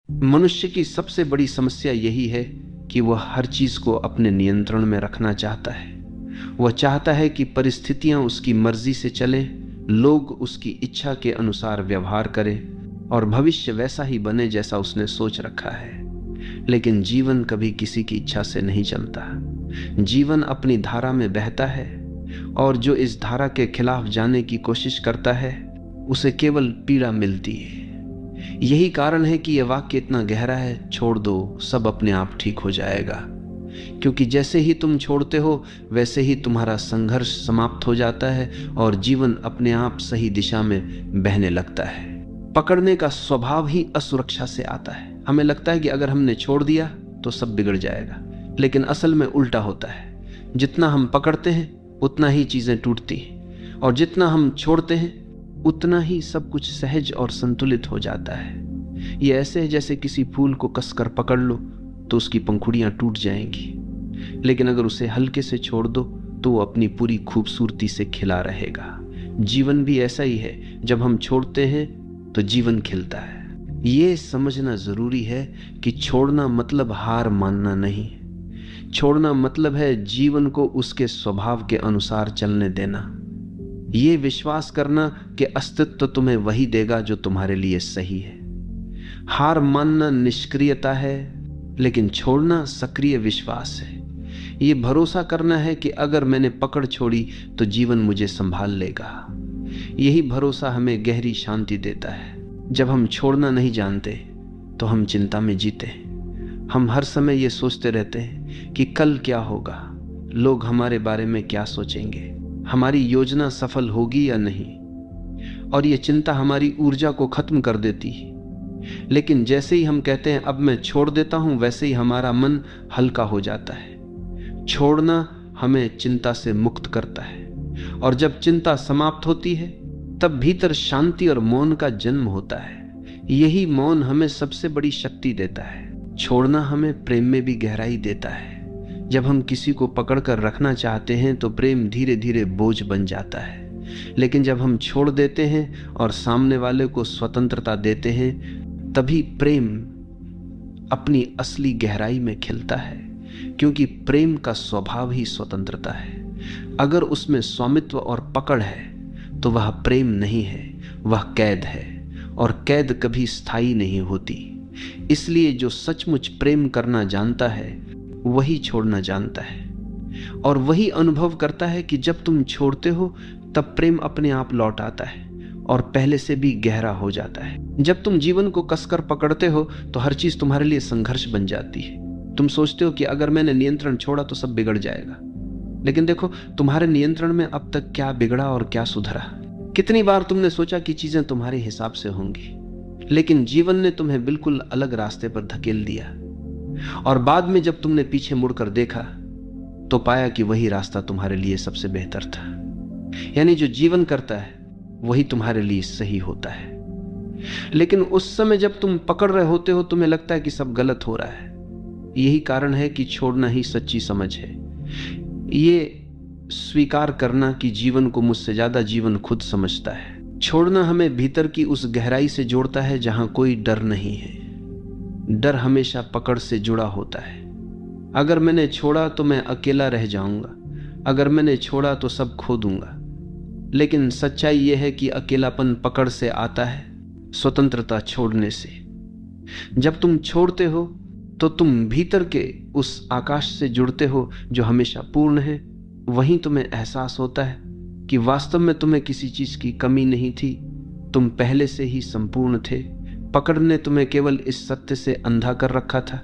मनुष्य की सबसे बड़ी समस्या यही है कि वह हर चीज को अपने नियंत्रण में रखना चाहता है। वह चाहता है कि परिस्थितियां उसकी मर्जी से चले, लोग उसकी इच्छा के अनुसार व्यवहार करें और भविष्य वैसा ही बने जैसा उसने सोच रखा है। लेकिन जीवन कभी किसी की इच्छा से नहीं चलता। जीवन अपनी धारा में बहता है और जो इस धारा के खिलाफ जाने की कोशिश करता है उसे केवल पीड़ा मिलती है। यही कारण है कि यह वाक्य इतना गहरा है, छोड़ दो, सब अपने आप ठीक हो जाएगा। क्योंकि जैसे ही तुम छोड़ते हो वैसे ही तुम्हारा संघर्ष समाप्त हो जाता है और जीवन अपने आप सही दिशा में बहने लगता है। पकड़ने का स्वभाव ही असुरक्षा से आता है। हमें लगता है कि अगर हमने छोड़ दिया तो सब बिगड़ जाएगा, लेकिन असल में उल्टा होता है। जितना हम पकड़ते हैं उतना ही चीजें टूटती हैं, और जितना हम छोड़ते हैं उतना ही सब कुछ सहज और संतुलित हो जाता है। ये ऐसे है जैसे किसी फूल को कसकर पकड़ लो तो उसकी पंखुड़ियां टूट जाएंगी, लेकिन अगर उसे हल्के से छोड़ दो तो वो अपनी पूरी खूबसूरती से खिला रहेगा। जीवन भी ऐसा ही है, जब हम छोड़ते हैं तो जीवन खिलता है। ये समझना जरूरी है कि छोड़ना मतलब हार मानना नहीं। छोड़ना मतलब है जीवन को उसके स्वभाव के अनुसार चलने देना। ये विश्वास करना कि अस्तित्व तुम्हें वही देगा जो तुम्हारे लिए सही है। हार मानना निष्क्रियता है, लेकिन छोड़ना सक्रिय विश्वास है। ये भरोसा करना है कि अगर मैंने पकड़ छोड़ी तो जीवन मुझे संभाल लेगा। यही भरोसा हमें गहरी शांति देता है। जब हम छोड़ना नहीं जानते तो हम चिंता में जीते। हम हर समय ये सोचते रहते हैं कि कल क्या होगा, लोग हमारे बारे में क्या सोचेंगे, हमारी योजना सफल होगी या नहीं, और ये चिंता हमारी ऊर्जा को खत्म कर देती है। लेकिन जैसे ही हम कहते हैं अब मैं छोड़ देता हूं, वैसे ही हमारा मन हल्का हो जाता है। छोड़ना हमें चिंता से मुक्त करता है, और जब चिंता समाप्त होती है तब भीतर शांति और मौन का जन्म होता है। यही मौन हमें सबसे बड़ी शक्ति देता है। छोड़ना हमें प्रेम में भी गहराई देता है। जब हम किसी को पकड़कर रखना चाहते हैं तो प्रेम धीरे धीरे बोझ बन जाता है, लेकिन जब हम छोड़ देते हैं और सामने वाले को स्वतंत्रता देते हैं तभी प्रेम अपनी असली गहराई में खिलता है। क्योंकि प्रेम का स्वभाव ही स्वतंत्रता है। अगर उसमें स्वामित्व और पकड़ है तो वह प्रेम नहीं है, वह कैद है, और कैद कभी स्थायी नहीं होती। इसलिए जो सचमुच प्रेम करना जानता है वही छोड़ना जानता है, और वही अनुभव करता है कि जब तुम छोड़ते हो तब प्रेम अपने आप लौट आता है और पहले से भी गहरा हो जाता है। जब तुम जीवन को कसकर पकड़ते हो तो हर चीज तुम्हारे लिए संघर्ष बन जाती है। तुम सोचते हो कि अगर मैंने नियंत्रण छोड़ा तो सब बिगड़ जाएगा, लेकिन देखो तुम्हारे नियंत्रण में अब तक क्या बिगड़ा और क्या सुधरा। कितनी बार तुमने सोचा कि चीजें तुम्हारे हिसाब से होंगी, लेकिन जीवन ने तुम्हें बिल्कुल अलग रास्ते पर धकेल दिया, और बाद में जब तुमने पीछे मुड़कर देखा तो पाया कि वही रास्ता तुम्हारे लिए सबसे बेहतर था। यानी जो जीवन करता है वही तुम्हारे लिए सही होता है। लेकिन उस समय जब तुम पकड़ रहे होते हो तुम्हें लगता है कि सब गलत हो रहा है। यही कारण है कि छोड़ना ही सच्ची समझ है। ये स्वीकार करना कि जीवन को मुझसे ज्यादा जीवन खुद समझता है। छोड़ना हमें भीतर की उस गहराई से जोड़ता है जहां कोई डर नहीं है। डर हमेशा पकड़ से जुड़ा होता है। अगर मैंने छोड़ा तो मैं अकेला रह जाऊंगा, अगर मैंने छोड़ा तो सब खो दूंगा। लेकिन सच्चाई यह है कि अकेलापन पकड़ से आता है, स्वतंत्रता छोड़ने से। जब तुम छोड़ते हो तो तुम भीतर के उस आकाश से जुड़ते हो जो हमेशा पूर्ण है। वहीं तुम्हें एहसास होता है कि वास्तव में तुम्हें किसी चीज की कमी नहीं थी, तुम पहले से ही संपूर्ण थे। पकड़ ने तुम्हें केवल इस सत्य से अंधा कर रखा था।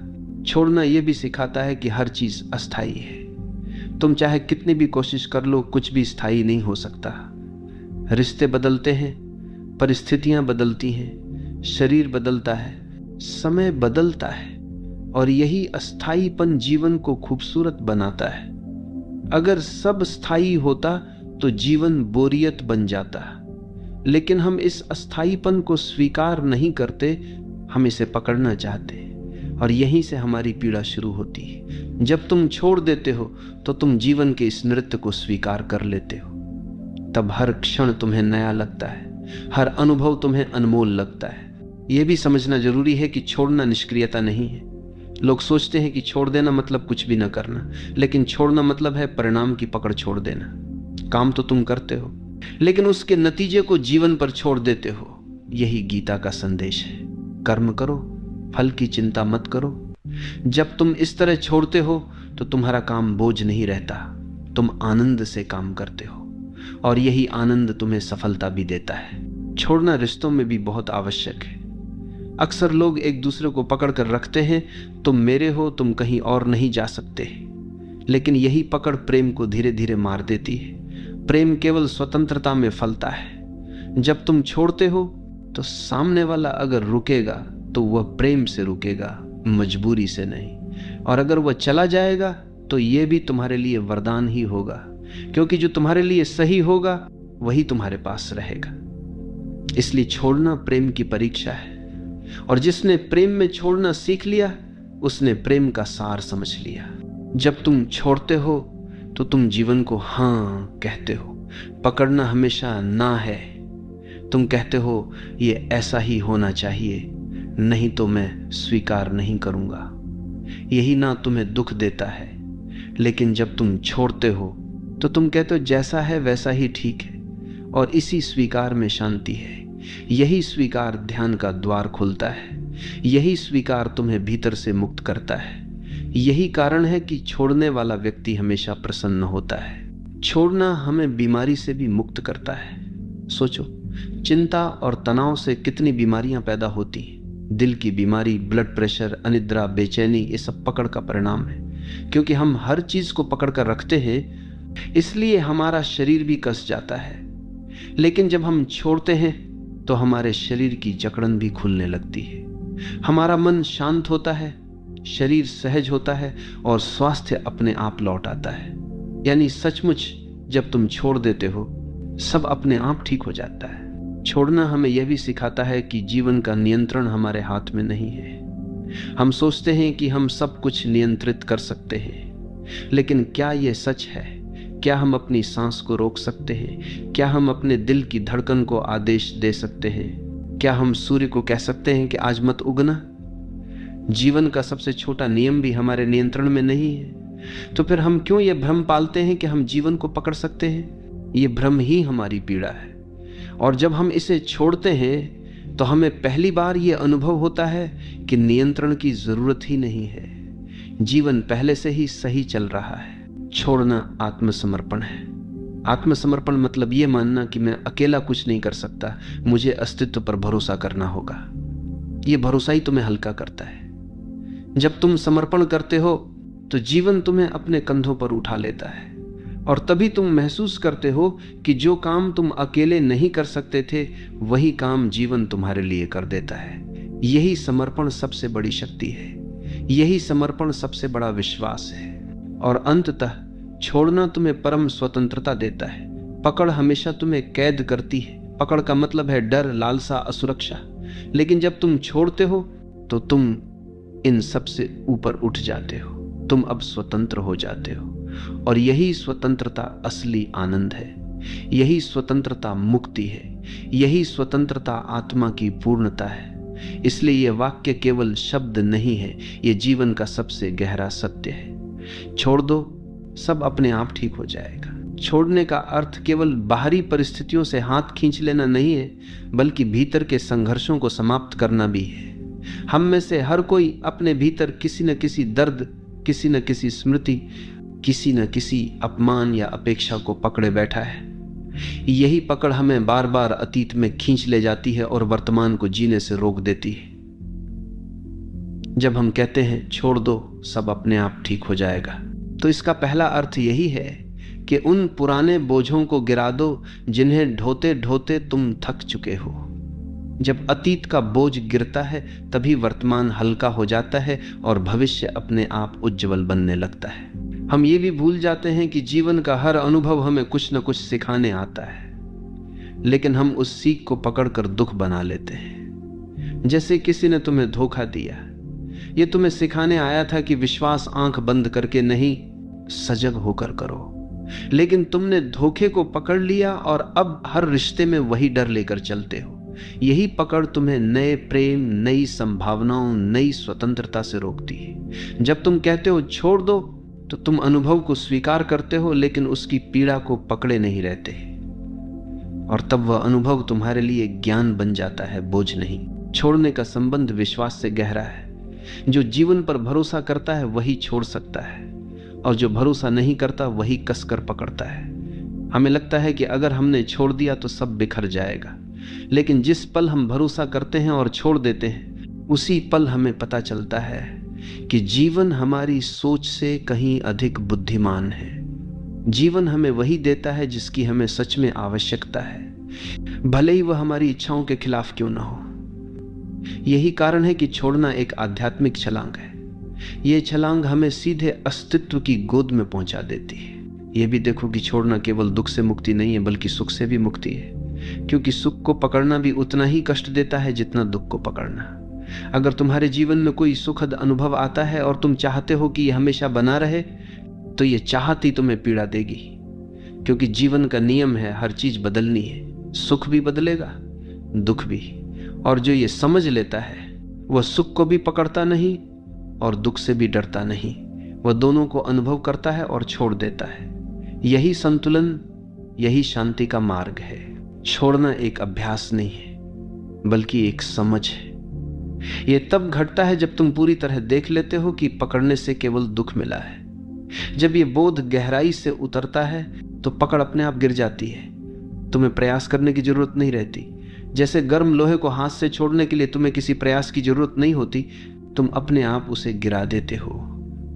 छोड़ना यह भी सिखाता है कि हर चीज अस्थायी है। तुम चाहे कितनी भी कोशिश कर लो, कुछ भी स्थायी नहीं हो सकता। रिश्ते बदलते हैं, परिस्थितियां बदलती हैं, शरीर बदलता है, समय बदलता है, और यही अस्थायीपन जीवन को खूबसूरत बनाता है। अगर सब स्थायी होता तो जीवन बोरियत बन जाता, लेकिन हम इस अस्थायीपन को स्वीकार नहीं करते, हम इसे पकड़ना चाहते हैं, और यहीं से हमारी पीड़ा शुरू होती है। जब तुम छोड़ देते हो तो तुम जीवन के इस नृत्य को स्वीकार कर लेते हो। तब हर क्षण तुम्हें नया लगता है, हर अनुभव तुम्हें अनमोल लगता है। यह भी समझना जरूरी है कि छोड़ना निष्क्रियता नहीं है। लोग सोचते हैं कि छोड़ देना मतलब कुछ भी ना करना, लेकिन छोड़ना मतलब है परिणाम की पकड़ छोड़ देना। काम तो तुम करते हो, लेकिन उसके नतीजे को जीवन पर छोड़ देते हो। यही गीता का संदेश है। कर्म करो, फल की चिंता मत करो। जब तुम इस तरह छोड़ते हो तो तुम्हारा काम बोझ नहीं रहता, तुम आनंद से काम करते हो, और यही आनंद तुम्हें सफलता भी देता है। छोड़ना रिश्तों में भी बहुत आवश्यक है। अक्सर लोग एक दूसरे को पकड़ कर रखते हैं, तुम मेरे हो, तुम कहीं और नहीं जा सकते। लेकिन यही पकड़ प्रेम को धीरे धीरे मार देती है। प्रेम केवल स्वतंत्रता में फलता है। जब तुम छोड़ते हो तो सामने वाला अगर रुकेगा तो वह प्रेम से रुकेगा, मजबूरी से नहीं। और अगर वह चला जाएगा तो यह भी तुम्हारे लिए वरदान ही होगा, क्योंकि जो तुम्हारे लिए सही होगा वही तुम्हारे पास रहेगा। इसलिए छोड़ना प्रेम की परीक्षा है, और जिसने प्रेम में छोड़ना सीख लिया उसने प्रेम का सार समझ लिया। जब तुम छोड़ते हो तो तुम जीवन को हाँ कहते हो। पकड़ना हमेशा ना है। तुम कहते हो ये ऐसा ही होना चाहिए, नहीं तो मैं स्वीकार नहीं करूंगा। यही ना तुम्हें दुख देता है। लेकिन जब तुम छोड़ते हो तो तुम कहते हो जैसा है वैसा ही ठीक है, और इसी स्वीकार में शांति है। यही स्वीकार ध्यान का द्वार खोलता है। यही स्वीकार तुम्हें भीतर से मुक्त करता है। यही कारण है कि छोड़ने वाला व्यक्ति हमेशा प्रसन्न होता है। छोड़ना हमें बीमारी से भी मुक्त करता है। सोचो, चिंता और तनाव से कितनी बीमारियां पैदा होती हैं। दिल की बीमारी, ब्लड प्रेशर, अनिद्रा, बेचैनी, ये सब पकड़ का परिणाम है। क्योंकि हम हर चीज को पकड़ कर रखते हैं, इसलिए हमारा शरीर भी कस जाता है। लेकिन जब हम छोड़ते हैं तो हमारे शरीर की जकड़न भी खुलने लगती है। हमारा मन शांत होता है, शरीर सहज होता है, और स्वास्थ्य अपने आप लौट आता है। यानी सचमुच जब तुम छोड़ देते हो सब अपने आप ठीक हो जाता है। छोड़ना हमें यह भी सिखाता है कि जीवन का नियंत्रण हमारे हाथ में नहीं है। हम सोचते हैं कि हम सब कुछ नियंत्रित कर सकते हैं, लेकिन क्या यह सच है? क्या हम अपनी सांस को रोक सकते हैं? क्या हम अपने दिल की धड़कन को आदेश दे सकते हैं? क्या हम सूर्य को कह सकते हैं कि आज मत उगना? जीवन का सबसे छोटा नियम भी हमारे नियंत्रण में नहीं है। तो फिर हम क्यों यह भ्रम पालते हैं कि हम जीवन को पकड़ सकते हैं? यह भ्रम ही हमारी पीड़ा है। और जब हम इसे छोड़ते हैं तो हमें पहली बार यह अनुभव होता है कि नियंत्रण की जरूरत ही नहीं है। जीवन पहले से ही सही चल रहा है। छोड़ना आत्मसमर्पण है। आत्मसमर्पण मतलब यह मानना कि मैं अकेला कुछ नहीं कर सकता, मुझे अस्तित्व पर भरोसा करना होगा। यह भरोसा ही तुम्हें हल्का करता है। जब तुम समर्पण करते हो तो जीवन तुम्हें अपने कंधों पर उठा लेता है, और तभी तुम महसूस करते हो कि जो काम तुम अकेले नहीं कर सकते थे वही काम जीवन तुम्हारे लिए कर देता है। यही समर्पण सबसे बड़ी शक्ति है। यही समर्पण सबसे बड़ा विश्वास है। और अंततः छोड़ना तुम्हें परम स्वतंत्रता देता है। पकड़ हमेशा तुम्हें कैद करती है। पकड़ का मतलब है डर, लालसा, असुरक्षा। लेकिन जब तुम छोड़ते हो तो तुम इन सब से ऊपर उठ जाते हो। तुम अब स्वतंत्र हो जाते हो, और यही स्वतंत्रता असली आनंद है। यही स्वतंत्रता मुक्ति है। यही स्वतंत्रता आत्मा की पूर्णता है। इसलिए यह वाक्य केवल शब्द नहीं है, यह जीवन का सबसे गहरा सत्य है। छोड़ दो, सब अपने आप ठीक हो जाएगा। छोड़ने का अर्थ केवल बाहरी परिस्थितियों से हाथ खींच लेना नहीं है, बल्कि भीतर के संघर्षों को समाप्त करना भी है। हम में से हर कोई अपने भीतर किसी न किसी दर्द, किसी न किसी स्मृति, किसी न किसी अपमान या अपेक्षा को पकड़े बैठा है। यही पकड़ हमें बार बार अतीत में खींच ले जाती है और वर्तमान को जीने से रोक देती है। जब हम कहते हैं छोड़ दो, सब अपने आप ठीक हो जाएगा, तो इसका पहला अर्थ यही है कि उन पुराने बोझों को गिरा दो जिन्हें ढोते ढोते तुम थक चुके हो। जब अतीत का बोझ गिरता है तभी वर्तमान हल्का हो जाता है और भविष्य अपने आप उज्जवल बनने लगता है। हम ये भी भूल जाते हैं कि जीवन का हर अनुभव हमें कुछ न कुछ सिखाने आता है, लेकिन हम उस सीख को पकड़कर दुख बना लेते हैं। जैसे किसी ने तुम्हें धोखा दिया, ये तुम्हें सिखाने आया था कि विश्वास आंख बंद करके नहीं, सजग होकर करो। लेकिन तुमने धोखे को पकड़ लिया और अब हर रिश्ते में वही डर लेकर चलते हो। यही पकड़ तुम्हें नए प्रेम, नई संभावनाओं, नई स्वतंत्रता से रोकती है। जब तुम कहते हो छोड़ दो, तो तुम अनुभव को स्वीकार करते हो, लेकिन उसकी पीड़ा को पकड़े नहीं रहते, और तब वह अनुभव तुम्हारे लिए ज्ञान बन जाता है, बोझ नहीं। छोड़ने का संबंध विश्वास से गहरा है। जो जीवन पर भरोसा करता है वही छोड़ सकता है, और जो भरोसा नहीं करता वही कसकर पकड़ता है। हमें लगता है कि अगर हमने छोड़ दिया तो सब बिखर जाएगा, लेकिन जिस पल हम भरोसा करते हैं और छोड़ देते हैं, उसी पल हमें पता चलता है कि जीवन हमारी सोच से कहीं अधिक बुद्धिमान है। जीवन हमें वही देता है जिसकी हमें सच में आवश्यकता है, भले ही वह हमारी इच्छाओं के खिलाफ क्यों ना हो। यही कारण है कि छोड़ना एक आध्यात्मिक छलांग है। यह छलांग हमें सीधे अस्तित्व की गोद में पहुंचा देती है। यह भी देखो कि छोड़ना केवल दुख से मुक्ति नहीं है, बल्कि सुख से भी मुक्ति है, क्योंकि सुख को पकड़ना भी उतना ही कष्ट देता है जितना दुख को पकड़ना। अगर तुम्हारे जीवन में कोई सुखद अनुभव आता है और तुम चाहते हो कि यह हमेशा बना रहे, तो यह चाहत ही तुम्हें पीड़ा देगी, क्योंकि जीवन का नियम है हर चीज बदलनी है। सुख भी बदलेगा, दुख भी। और जो ये समझ लेता है वह सुख को भी पकड़ता नहीं और दुख से भी डरता नहीं। वह दोनों को अनुभव करता है और छोड़ देता है। यही संतुलन, यही शांति का मार्ग है। छोड़ना एक अभ्यास नहीं है, बल्कि एक समझ है। यह तब घटता है जब तुम पूरी तरह देख लेते हो कि पकड़ने से केवल दुख मिला है। जब यह बोध गहराई से उतरता है तो पकड़ अपने आप गिर जाती है। तुम्हें प्रयास करने की जरूरत नहीं रहती। जैसे गर्म लोहे को हाथ से छोड़ने के लिए तुम्हें किसी प्रयास की जरूरत नहीं होती, तुम अपने आप उसे गिरा देते हो।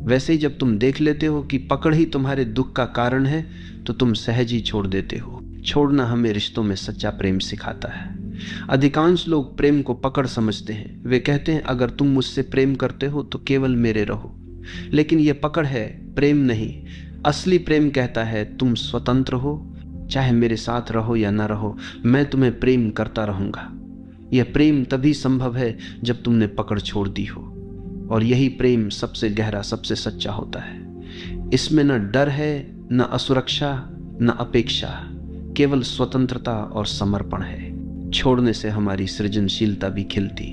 वैसे ही जब तुम देख लेते हो कि पकड़ ही तुम्हारे दुख का कारण है, तो तुम सहज ही छोड़ देते हो। छोड़ना हमें रिश्तों में सच्चा प्रेम सिखाता है। अधिकांश लोग प्रेम को पकड़ समझते हैं। वे कहते हैं अगर तुम मुझसे प्रेम करते हो तो केवल मेरे रहो, लेकिन यह पकड़ है, प्रेम नहीं। असली प्रेम कहता है तुम स्वतंत्र हो, चाहे मेरे साथ रहो या ना रहो, मैं तुम्हें प्रेम करता रहूंगा। यह प्रेम तभी संभव है जब तुमने पकड़ छोड़ दी हो, और यही प्रेम सबसे गहरा, सबसे सच्चा होता है। इसमें न डर है, न असुरक्षा, न अपेक्षा, केवल स्वतंत्रता और समर्पण है। छोड़ने से हमारी सृजनशीलता भी खिलती।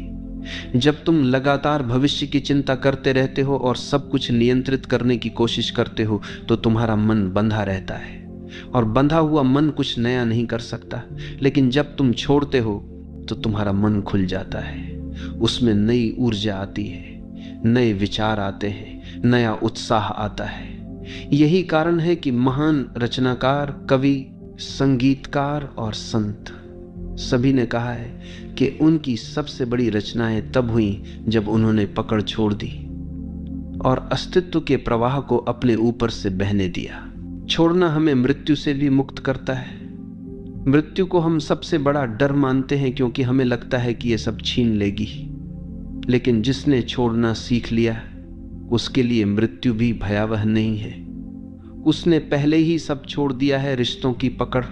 जब तुम लगातार भविष्य की चिंता करते रहते हो और सब कुछ नियंत्रित करने की कोशिश करते हो, तो तुम्हारा मन बंधा रहता है, और बंधा हुआ मन कुछ नया नहीं कर सकता। लेकिन जब तुम छोड़ते हो तो तुम्हारा मन खुल जाता है। उसमें नई ऊर्जा आती है, नए विचार आते हैं, नया उत्साह आता है। यही कारण है कि महान रचनाकार, कवि, संगीतकार और संत सभी ने कहा है कि उनकी सबसे बड़ी रचनाएं तब हुई जब उन्होंने पकड़ छोड़ दी और अस्तित्व के प्रवाह को अपने ऊपर से बहने दिया। छोड़ना हमें मृत्यु से भी मुक्त करता है। मृत्यु को हम सबसे बड़ा डर मानते हैं, क्योंकि हमें लगता है कि यह सब छीन लेगी। लेकिन जिसने छोड़ना सीख लिया, उसके लिए मृत्यु भी भयावह नहीं है। उसने पहले ही सब छोड़ दिया है। रिश्तों की पकड़,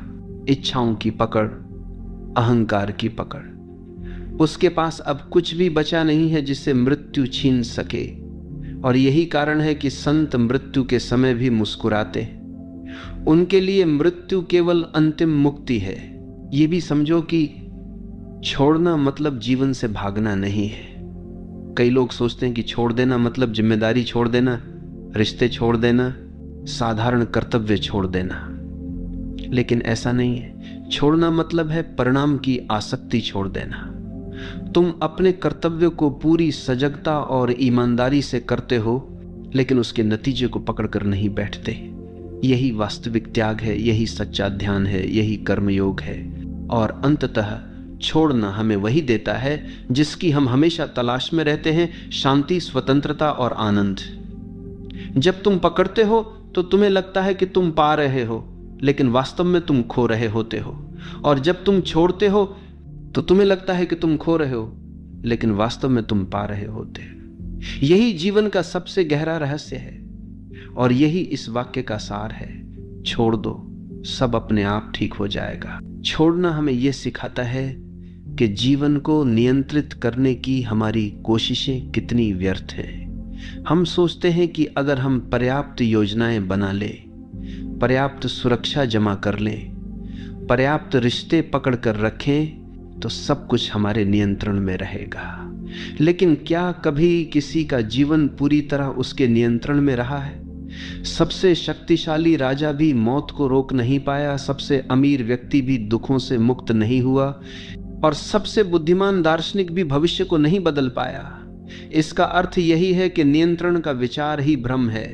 इच्छाओं की पकड़, अहंकार की पकड़। उसके पास अब कुछ भी बचा नहीं है जिसे मृत्यु छीन सके। और यही कारण है कि संत मृत्यु के समय भी मुस्कुराते। उनके लिए मृत्यु केवल अंतिम मुक्ति है। ये भी समझो कि छोड़ना मतलब जीवन से भागना नहीं है। कई लोग सोचते हैं कि छोड़ देना मतलब जिम्मेदारी छोड़ देना, रिश्ते छोड़ देना, साधारण कर्तव्य छोड़ देना, लेकिन ऐसा नहीं है। छोड़ना मतलब है परिणाम की आसक्ति छोड़ देना। तुम अपने कर्तव्य को पूरी सजगता और ईमानदारी से करते हो, लेकिन उसके नतीजे को पकड़कर नहीं बैठते। यही वास्तविक त्याग है, यही सच्चा ध्यान है, यही कर्मयोग है। और अंततः छोड़ना हमें वही देता है जिसकी हम हमेशा तलाश में रहते हैं, शांति, स्वतंत्रता और आनंद। जब तुम पकड़ते हो तो तुम्हें लगता है कि तुम पा रहे हो, लेकिन वास्तव में तुम खो रहे होते हो। और जब तुम छोड़ते हो तो तुम्हें लगता है कि तुम खो रहे हो, लेकिन वास्तव में तुम पा रहे होते हो। यही जीवन का सबसे गहरा रहस्य है, और यही इस वाक्य का सार है। छोड़ दो, सब अपने आप ठीक हो जाएगा। छोड़ना हमें यह सिखाता है कि जीवन को नियंत्रित करने की हमारी कोशिशें कितनी व्यर्थ हैं। हम सोचते हैं कि अगर हम पर्याप्त योजनाएं बना लें, पर्याप्त सुरक्षा जमा कर लें, पर्याप्त रिश्ते पकड़ कर रखें, तो सब कुछ हमारे नियंत्रण में रहेगा। लेकिन क्या कभी किसी का जीवन पूरी तरह उसके नियंत्रण में रहा है? सबसे शक्तिशाली राजा भी मौत को रोक नहीं पाया, सबसे अमीर व्यक्ति भी दुखों से मुक्त नहीं हुआ, और सबसे बुद्धिमान दार्शनिक भी भविष्य को नहीं बदल पाया। इसका अर्थ यही है कि नियंत्रण का विचार ही भ्रम है,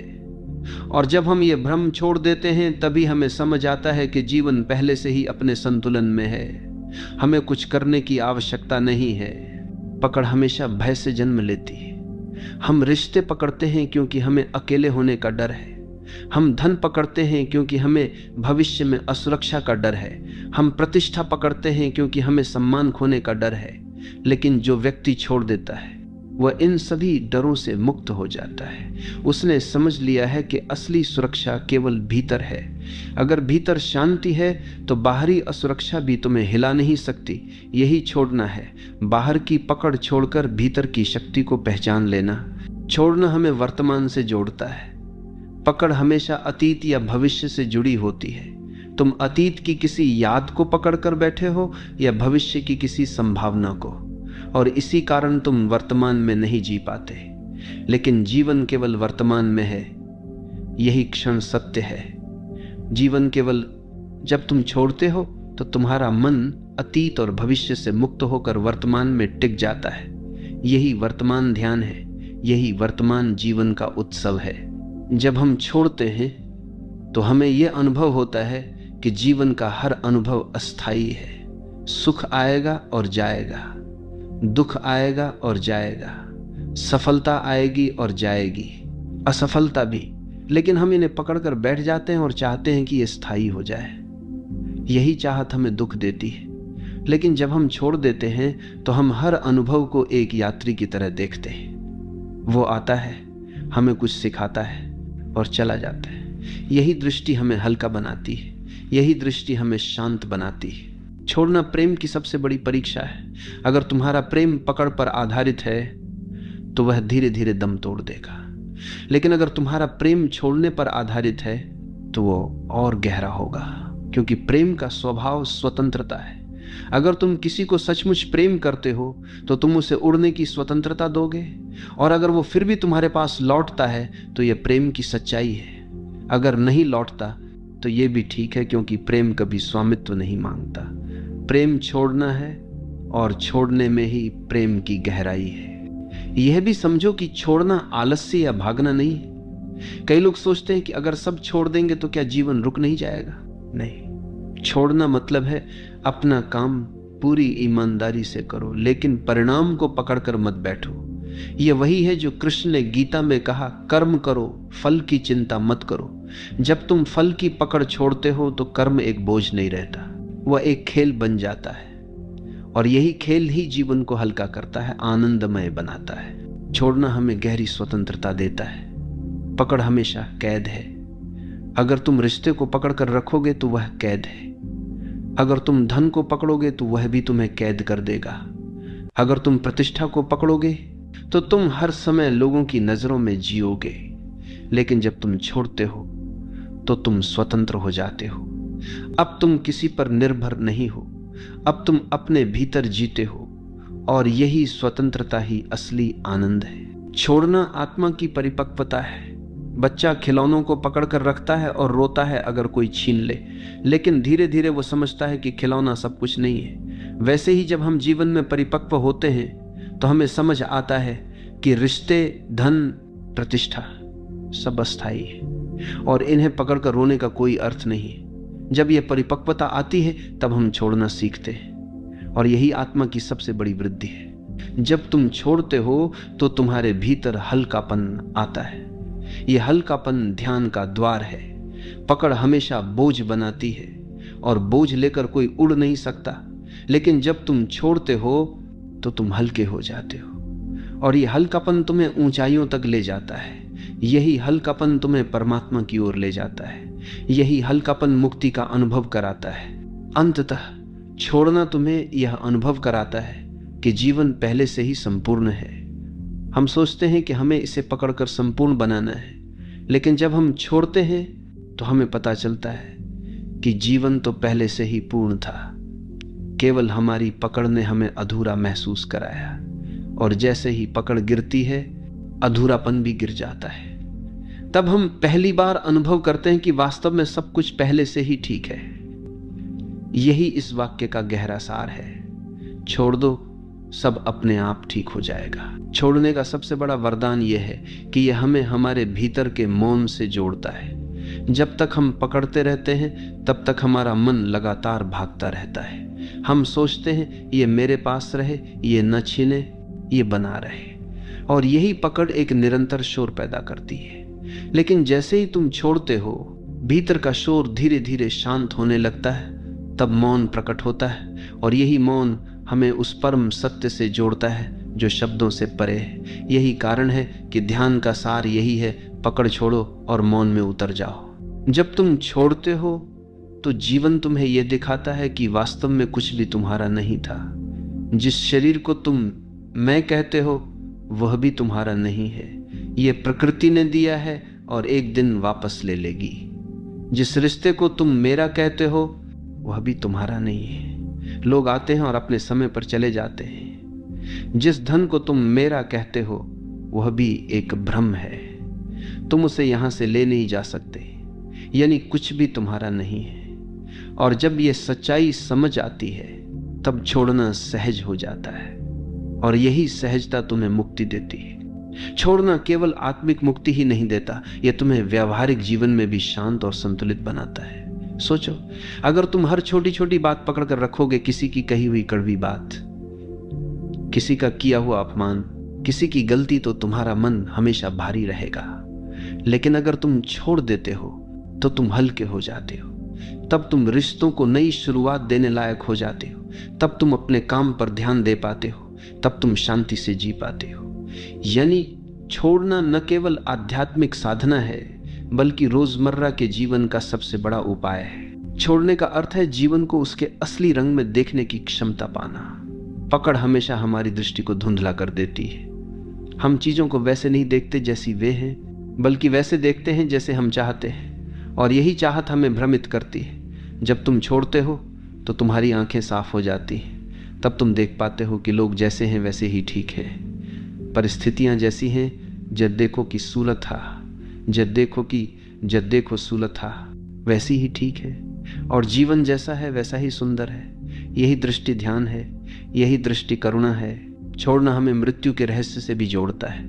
और जब हम ये भ्रम छोड़ देते हैं तभी हमें समझ आता है कि जीवन पहले से ही अपने संतुलन में है। हमें कुछ करने की आवश्यकता नहीं है। पकड़ हमेशा भय से जन्म लेती है। हम रिश्ते पकड़ते हैं क्योंकि हमें अकेले होने का डर है। हम धन पकड़ते हैं क्योंकि हमें भविष्य में असुरक्षा का डर है। हम प्रतिष्ठा पकड़ते हैं क्योंकि हमें सम्मान खोने का डर है। लेकिन जो व्यक्ति छोड़ देता है वह इन सभी डरों से मुक्त हो जाता है। उसने समझ लिया है कि असली सुरक्षा केवल भीतर है। अगर भीतर शांति है तो बाहरी असुरक्षा भी तुम्हें हिला नहीं सकती। यही छोड़ना है, बाहर की पकड़ छोड़कर भीतर की शक्ति को पहचान लेना। छोड़ना हमें वर्तमान से जोड़ता है। पकड़ हमेशा अतीत या भविष्य से जुड़ी होती है। तुम अतीत की किसी याद को पकड़ कर बैठे हो या भविष्य की किसी संभावना को, और इसी कारण तुम वर्तमान में नहीं जी पाते। लेकिन जीवन केवल वर्तमान में है, यही क्षण सत्य है। जीवन केवल जब तुम छोड़ते हो तो तुम्हारा मन अतीत और भविष्य से मुक्त होकर वर्तमान में टिक जाता है। यही वर्तमान ध्यान है, यही वर्तमान जीवन का उत्सव है। जब हम छोड़ते हैं तो हमें यह अनुभव होता है कि जीवन का हर अनुभव अस्थायी है। सुख आएगा और जाएगा, दुख आएगा और जाएगा, सफलता आएगी और जाएगी, असफलता भी। लेकिन हम इन्हें पकड़कर बैठ जाते हैं और चाहते हैं कि ये स्थायी हो जाए। यही चाहत हमें दुख देती है। लेकिन जब हम छोड़ देते हैं तो हम हर अनुभव को एक यात्री की तरह देखते हैं। वो आता है, हमें कुछ सिखाता है और चला जाता है। यही दृष्टि हमें हल्का बनाती है, यही दृष्टि हमें शांत बनाती है। छोड़ना प्रेम की सबसे बड़ी परीक्षा है। अगर तुम्हारा प्रेम पकड़ पर आधारित है तो वह धीरे धीरे दम तोड़ देगा। लेकिन अगर तुम्हारा प्रेम छोड़ने पर आधारित है तो वो और गहरा होगा, क्योंकि प्रेम का स्वभाव स्वतंत्रता है। अगर तुम किसी को सचमुच प्रेम करते हो तो तुम उसे उड़ने की स्वतंत्रता दोगे, और अगर वो फिर भी तुम्हारे पास लौटता है तो यह प्रेम की सच्चाई है। अगर नहीं लौटता तो यह भी ठीक है, क्योंकि प्रेम कभी स्वामित्व नहीं मांगता। प्रेम छोड़ना है और छोड़ने में ही प्रेम की गहराई है। यह भी समझो कि छोड़ना आलस्य या भागना नहीं है। कई लोग सोचते हैं कि अगर सब छोड़ देंगे तो क्या जीवन रुक नहीं जाएगा। नहीं, छोड़ना मतलब है अपना काम पूरी ईमानदारी से करो, लेकिन परिणाम को पकड़कर मत बैठो। यह वही है जो कृष्ण ने गीता में कहा, कर्म करो, फल की चिंता मत करो। जब तुम फल की पकड़ छोड़ते हो तो कर्म एक बोझ नहीं रहता, वह एक खेल बन जाता है। और यही खेल ही जीवन को हल्का करता है, आनंदमय बनाता है। छोड़ना हमें गहरी स्वतंत्रता देता है। पकड़ हमेशा कैद है। अगर तुम रिश्ते को पकड़ कर रखोगे तो वह कैद है। अगर तुम धन को पकड़ोगे तो वह भी तुम्हें कैद कर देगा। अगर तुम प्रतिष्ठा को पकड़ोगे तो तुम हर समय लोगों की नजरों में जियोगे। लेकिन जब तुम छोड़ते हो तो तुम स्वतंत्र हो जाते हो। अब तुम किसी पर निर्भर नहीं हो, अब तुम अपने भीतर जीते हो, और यही स्वतंत्रता ही असली आनंद है। छोड़ना आत्मा की परिपक्वता है। बच्चा खिलौनों को पकड़कर रखता है और रोता है अगर कोई छीन ले, लेकिन धीरे धीरे वो समझता है कि खिलौना सब कुछ नहीं है। वैसे ही जब हम जीवन में परिपक्व होते हैं तो हमें समझ आता है कि रिश्ते, धन, प्रतिष्ठा सब अस्थायी है और इन्हें पकड़कर रोने का कोई अर्थ नहीं है। जब यह परिपक्वता आती है तब हम छोड़ना सीखते हैं, और यही आत्मा की सबसे बड़ी वृद्धि है। जब तुम छोड़ते हो तो तुम्हारे भीतर हल्कापन आता है। यह हल्कापन ध्यान का द्वार है। पकड़ हमेशा बोझ बनाती है और बोझ लेकर कोई उड़ नहीं सकता, लेकिन जब तुम छोड़ते हो तो तुम हल्के हो जाते हो, और यह हल्कापन तुम्हें ऊंचाइयों तक ले जाता है। यही हल्कापन तुम्हें परमात्मा की ओर ले जाता है। यही हल्कापन मुक्ति का अनुभव कराता है। अंततः छोड़ना तुम्हें यह अनुभव कराता है कि जीवन पहले से ही संपूर्ण है। हम सोचते हैं कि हमें इसे पकड़कर संपूर्ण बनाना है, लेकिन जब हम छोड़ते हैं तो हमें पता चलता है कि जीवन तो पहले से ही पूर्ण था। केवल हमारी पकड़ ने हमें अधूरा महसूस कराया, और जैसे ही पकड़ गिरती है अधूरापन भी गिर जाता है। तब हम पहली बार अनुभव करते हैं कि वास्तव में सब कुछ पहले से ही ठीक है। यही इस वाक्य का गहरा सार है। छोड़ दो, सब अपने आप ठीक हो जाएगा। छोड़ने का सबसे बड़ा वरदान यह है कि यह हमें हमारे भीतर के मौन से जोड़ता है। जब तक हम पकड़ते रहते हैं तब तक हमारा मन लगातार भागता रहता है। हम सोचते हैं ये मेरे पास रहे, ये न छीने, ये बना रहे, और यही पकड़ एक निरंतर शोर पैदा करती है। लेकिन जैसे ही तुम छोड़ते हो, भीतर का शोर धीरे धीरे शांत होने लगता है। तब मौन प्रकट होता है, और यही मौन हमें उस परम सत्य से जोड़ता है जो शब्दों से परे है। यही कारण है कि ध्यान का सार यही है, पकड़ छोड़ो और मौन में उतर जाओ। जब तुम छोड़ते हो तो जीवन तुम्हें यह दिखाता है कि वास्तव में कुछ भी तुम्हारा नहीं था। जिस शरीर को तुम मैं कहते हो वह भी तुम्हारा नहीं है, यह प्रकृति ने दिया है और एक दिन वापस ले लेगी। जिस रिश्ते को तुम मेरा कहते हो वह भी तुम्हारा नहीं है, लोग आते हैं और अपने समय पर चले जाते हैं। जिस धन को तुम मेरा कहते हो वह भी एक भ्रम है, तुम उसे यहां से ले नहीं जा सकते, यानी कुछ भी तुम्हारा नहीं है। और जब यह सच्चाई समझ आती है तब छोड़ना सहज हो जाता है, और यही सहजता तुम्हें मुक्ति देती है। छोड़ना केवल आत्मिक मुक्ति ही नहीं देता, यह तुम्हें व्यावहारिक जीवन में भी शांत और संतुलित बनाता है। सोचो, अगर तुम हर छोटी छोटी बात पकड़ कर रखोगे, किसी की कही हुई कड़वी बात, किसी का किया हुआ अपमान, किसी की गलती, तो तुम्हारा मन हमेशा भारी रहेगा। लेकिन अगर तुम छोड़ देते हो तो तुम हल्के हो जाते हो। तब तुम रिश्तों को नई शुरुआत देने लायक हो जाते हो। तब तुम अपने काम पर ध्यान दे पाते हो। तब तुम शांति से जी पाते हो। यानी छोड़ना न केवल आध्यात्मिक साधना है बल्कि रोजमर्रा के जीवन का सबसे बड़ा उपाय है। छोड़ने का अर्थ है जीवन को उसके असली रंग में देखने की क्षमता पाना। पकड़ हमेशा हमारी दृष्टि को धुंधला कर देती है। हम चीजों को वैसे नहीं देखते जैसी वे हैं, बल्कि वैसे देखते हैं जैसे हम चाहते हैं, और यही चाहत हमें भ्रमित करती है। जब तुम छोड़ते हो तो तुम्हारी आंखें साफ हो जाती हैं। तब तुम देख पाते हो कि लोग जैसे हैं वैसे ही ठीक है, परिस्थितियां जैसी हैं, जब देखो कि सूलत था, जब देखो सूलत था, वैसी ही ठीक है, और जीवन जैसा है वैसा ही सुंदर है। यही दृष्टि ध्यान है, यही दृष्टि करुणा है। छोड़ना हमें मृत्यु के रहस्य से भी जोड़ता है।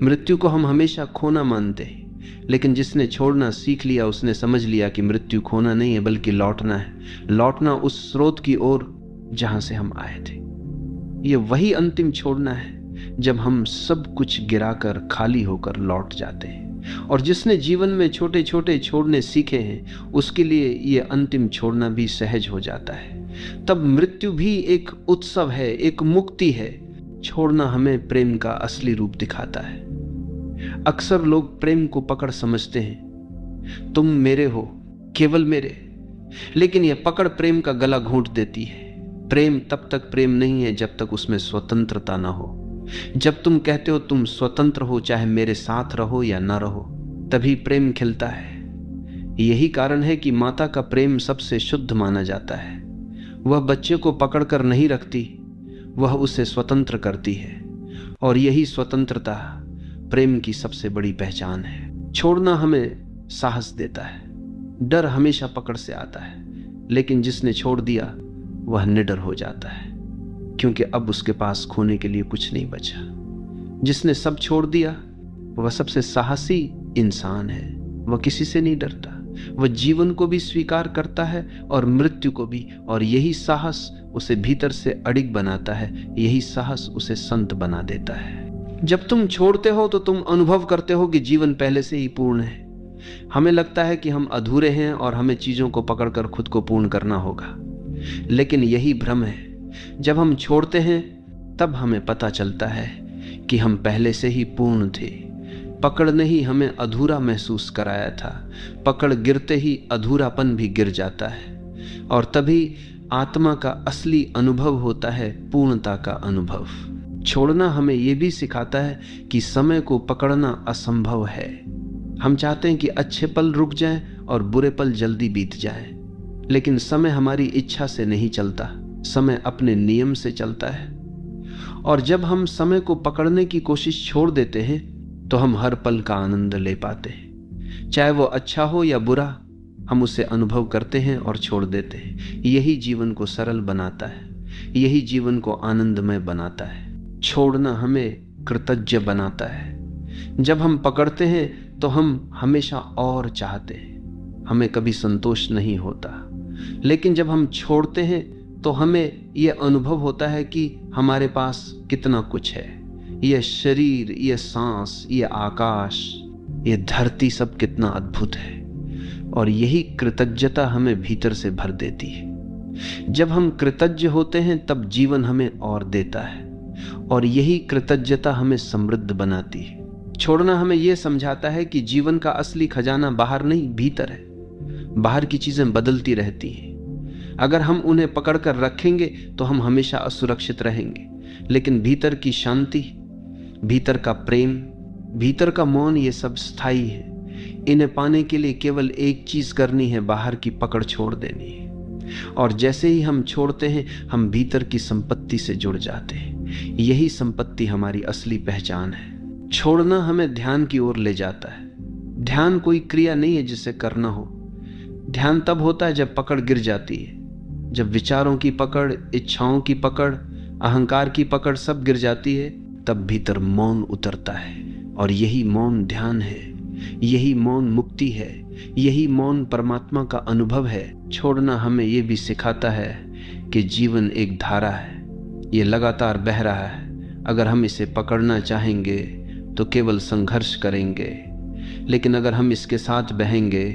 मृत्यु को हम हमेशा खोना मानते हैं, लेकिन जिसने छोड़ना सीख लिया उसने समझ लिया कि मृत्यु खोना नहीं है बल्कि लौटना है। लौटना उस स्रोत की ओर जहां से हम आए थे। ये वही अंतिम छोड़ना है जब हम सब कुछ गिराकर खाली होकर लौट जाते हैं। और जिसने जीवन में छोटे छोटे छोड़ने सीखे हैं उसके लिए ये अंतिम छोड़ना भी सहज हो जाता है। तब मृत्यु भी एक उत्सव है, एक मुक्ति है। छोड़ना हमें प्रेम का असली रूप दिखाता है। अक्सर लोग प्रेम को पकड़ समझते हैं, तुम मेरे हो, केवल मेरे, लेकिन यह पकड़ प्रेम का गला घोंट देती है। प्रेम तब तक प्रेम नहीं है जब तक उसमें स्वतंत्रता ना हो। जब तुम कहते हो तुम स्वतंत्र हो, चाहे मेरे साथ रहो या ना रहो, तभी प्रेम खिलता है। यही कारण है कि माता का प्रेम सबसे शुद्ध माना जाता है। वह बच्चे को पकड़कर नहीं रखती, वह उसे स्वतंत्र करती है, और यही स्वतंत्रता प्रेम की सबसे बड़ी पहचान है। छोड़ना हमें साहस देता है। डर हमेशा पकड़ से आता है, लेकिन जिसने छोड़ दिया वह निडर हो जाता है, क्योंकि अब उसके पास खोने के लिए कुछ नहीं बचा। जिसने सब छोड़ दिया वह सबसे साहसी इंसान है। वह किसी से नहीं डरता, वह जीवन को भी स्वीकार करता है और मृत्यु को भी, और यही साहस उसे भीतर से अडिग बनाता है। यही साहस उसे संत बना देता है। जब तुम छोड़ते हो तो तुम अनुभव करते हो कि जीवन पहले से ही पूर्ण है। हमें लगता है कि हम अधूरे हैं और हमें चीजों को पकड़कर खुद को पूर्ण करना होगा, लेकिन यही भ्रम है। जब हम छोड़ते हैं तब हमें पता चलता है कि हम पहले से ही पूर्ण थे। पकड़ ने ही हमें अधूरा महसूस कराया था। पकड़ गिरते ही अधूरापन भी गिर जाता है, और तभी आत्मा का असली अनुभव होता है, पूर्णता का अनुभव। छोड़ना हमें यह भी सिखाता है कि समय को पकड़ना असंभव है। हम चाहते हैं कि अच्छे पल रुक जाएं और बुरे पल जल्दी बीत जाएं, लेकिन समय हमारी इच्छा से नहीं चलता, समय अपने नियम से चलता है, और जब हम समय को पकड़ने की कोशिश छोड़ देते हैं तो हम हर पल का आनंद ले पाते हैं। चाहे वो अच्छा हो या बुरा, हम उसे अनुभव करते हैं और छोड़ देते हैं। यही जीवन को सरल बनाता है, यही जीवन को आनंदमय बनाता है। छोड़ना हमें कृतज्ञ बनाता है। जब हम पकड़ते हैं तो हम हमेशा और चाहते हैं, हमें कभी संतोष नहीं होता। लेकिन जब हम छोड़ते हैं तो हमें यह अनुभव होता है कि हमारे पास कितना कुछ है। यह शरीर, यह सांस, यह आकाश, यह धरती, सब कितना अद्भुत है। और यही कृतज्ञता हमें भीतर से भर देती है। जब हम कृतज्ञ होते हैं तब जीवन हमें और देता है, और यही कृतज्ञता हमें समृद्ध बनाती है। छोड़ना हमें यह समझाता है कि जीवन का असली खजाना बाहर नहीं, भीतर है। बाहर की चीजें बदलती रहती हैं। अगर हम उन्हें पकड़कर रखेंगे तो हम हमेशा असुरक्षित रहेंगे। लेकिन भीतर की शांति, भीतर का प्रेम, भीतर का मौन, ये सब स्थायी है। इन्हें पाने के लिए केवल एक चीज करनी है, बाहर की पकड़ छोड़ देनी है। और जैसे ही हम छोड़ते हैं, हम भीतर की संपत्ति से जुड़ जाते हैं। यही संपत्ति हमारी असली पहचान है। छोड़ना हमें ध्यान की ओर ले जाता है। ध्यान कोई क्रिया नहीं है जिसे करना हो। ध्यान तब होता है जब पकड़ गिर जाती है, जब विचारों की पकड़, इच्छाओं की पकड़, अहंकार की पकड़ सब गिर जाती है, तब भीतर मौन उतरता है। और यही मौन ध्यान है, यही मौन मुक्ति है, यही मौन परमात्मा का अनुभव है। छोड़ना हमें यह भी सिखाता है कि जीवन एक धारा है, ये लगातार बह रहा है। अगर हम इसे पकड़ना चाहेंगे तो केवल संघर्ष करेंगे, लेकिन अगर हम इसके साथ बहेंगे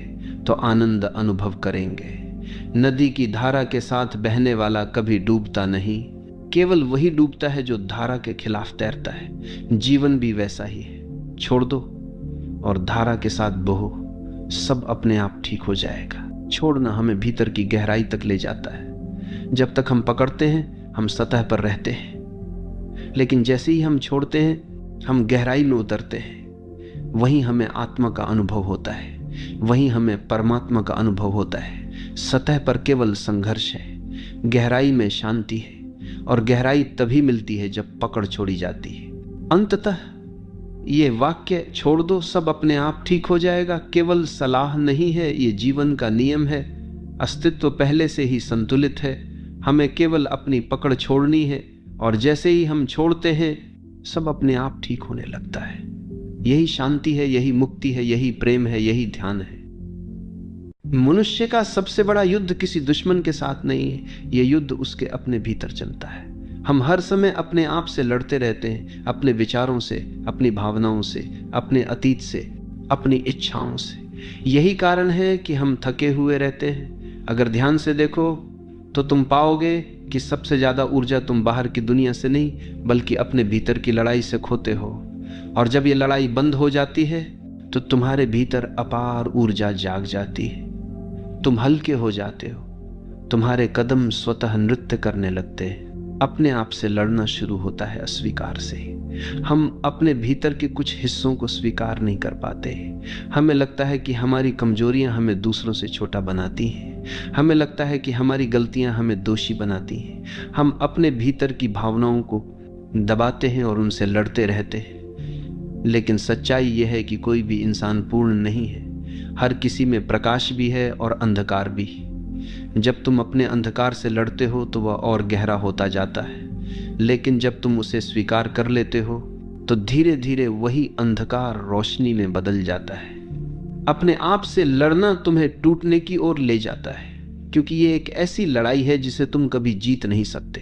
तो आनंद अनुभव करेंगे। नदी की धारा के साथ बहने वाला कभी डूबता नहीं, केवल वही डूबता है जो धारा के खिलाफ तैरता है। जीवन भी वैसा ही है। छोड़ दो और धारा के साथ बहो, सब अपने आप ठीक हो जाएगा। छोड़ना हमें भीतर की गहराई तक ले जाता है। जब तक हम पकड़ते हैं हम सतह पर रहते हैं, लेकिन जैसे ही हम छोड़ते हैं हम गहराई में उतरते हैं। वहीं हमें आत्मा का अनुभव होता है, वहीं हमें परमात्मा का अनुभव होता है। सतह पर केवल संघर्ष है, गहराई में शांति है। और गहराई तभी मिलती है जब पकड़ छोड़ी जाती है। अंततः ये वाक्य, छोड़ दो सब अपने आप ठीक हो जाएगा, केवल सलाह नहीं है, ये जीवन का नियम है। अस्तित्व पहले से ही संतुलित है, हमें केवल अपनी पकड़ छोड़नी है। और जैसे ही हम छोड़ते हैं सब अपने आप ठीक होने लगता है। यही शांति है, यही मुक्ति है, यही प्रेम है, यही ध्यान है। मनुष्य का सबसे बड़ा युद्ध किसी दुश्मन के साथ नहीं है, यह युद्ध उसके अपने भीतर चलता है। हम हर समय अपने आप से लड़ते रहते हैं, अपने विचारों से, अपनी भावनाओं से, अपने अतीत से, अपनी इच्छाओं से। यही कारण है कि हम थके हुए रहते हैं। अगर ध्यान से देखो तो तुम पाओगे कि सबसे ज्यादा ऊर्जा तुम बाहर की दुनिया से नहीं बल्कि अपने भीतर की लड़ाई से खोते हो। और जब ये लड़ाई बंद हो जाती है तो तुम्हारे भीतर अपार ऊर्जा जाग जाती है। तुम हल्के हो जाते हो, तुम्हारे कदम स्वतः नृत्य करने लगते हैं। अपने आप से लड़ना शुरू होता है अस्वीकार से। हम अपने भीतर के कुछ हिस्सों को स्वीकार नहीं कर पाते। हमें लगता है कि हमारी कमजोरियां हमें दूसरों से छोटा बनाती हैं। हमें लगता है कि हमारी गलतियां हमें दोषी बनाती हैं। हम अपने भीतर की भावनाओं को दबाते हैं और उनसे लड़ते रहते हैं। लेकिन सच्चाई यह है कि कोई भी इंसान पूर्ण नहीं है। हर किसी में प्रकाश भी है और अंधकार भी। जब तुम अपने अंधकार से लड़ते हो तो वह और गहरा होता जाता है, लेकिन जब तुम उसे स्वीकार कर लेते हो तो धीरे धीरे वही अंधकार रोशनी में बदल जाता है। अपने आप से लड़ना तुम्हें टूटने की ओर ले जाता है, क्योंकि ये एक ऐसी लड़ाई है जिसे तुम कभी जीत नहीं सकते।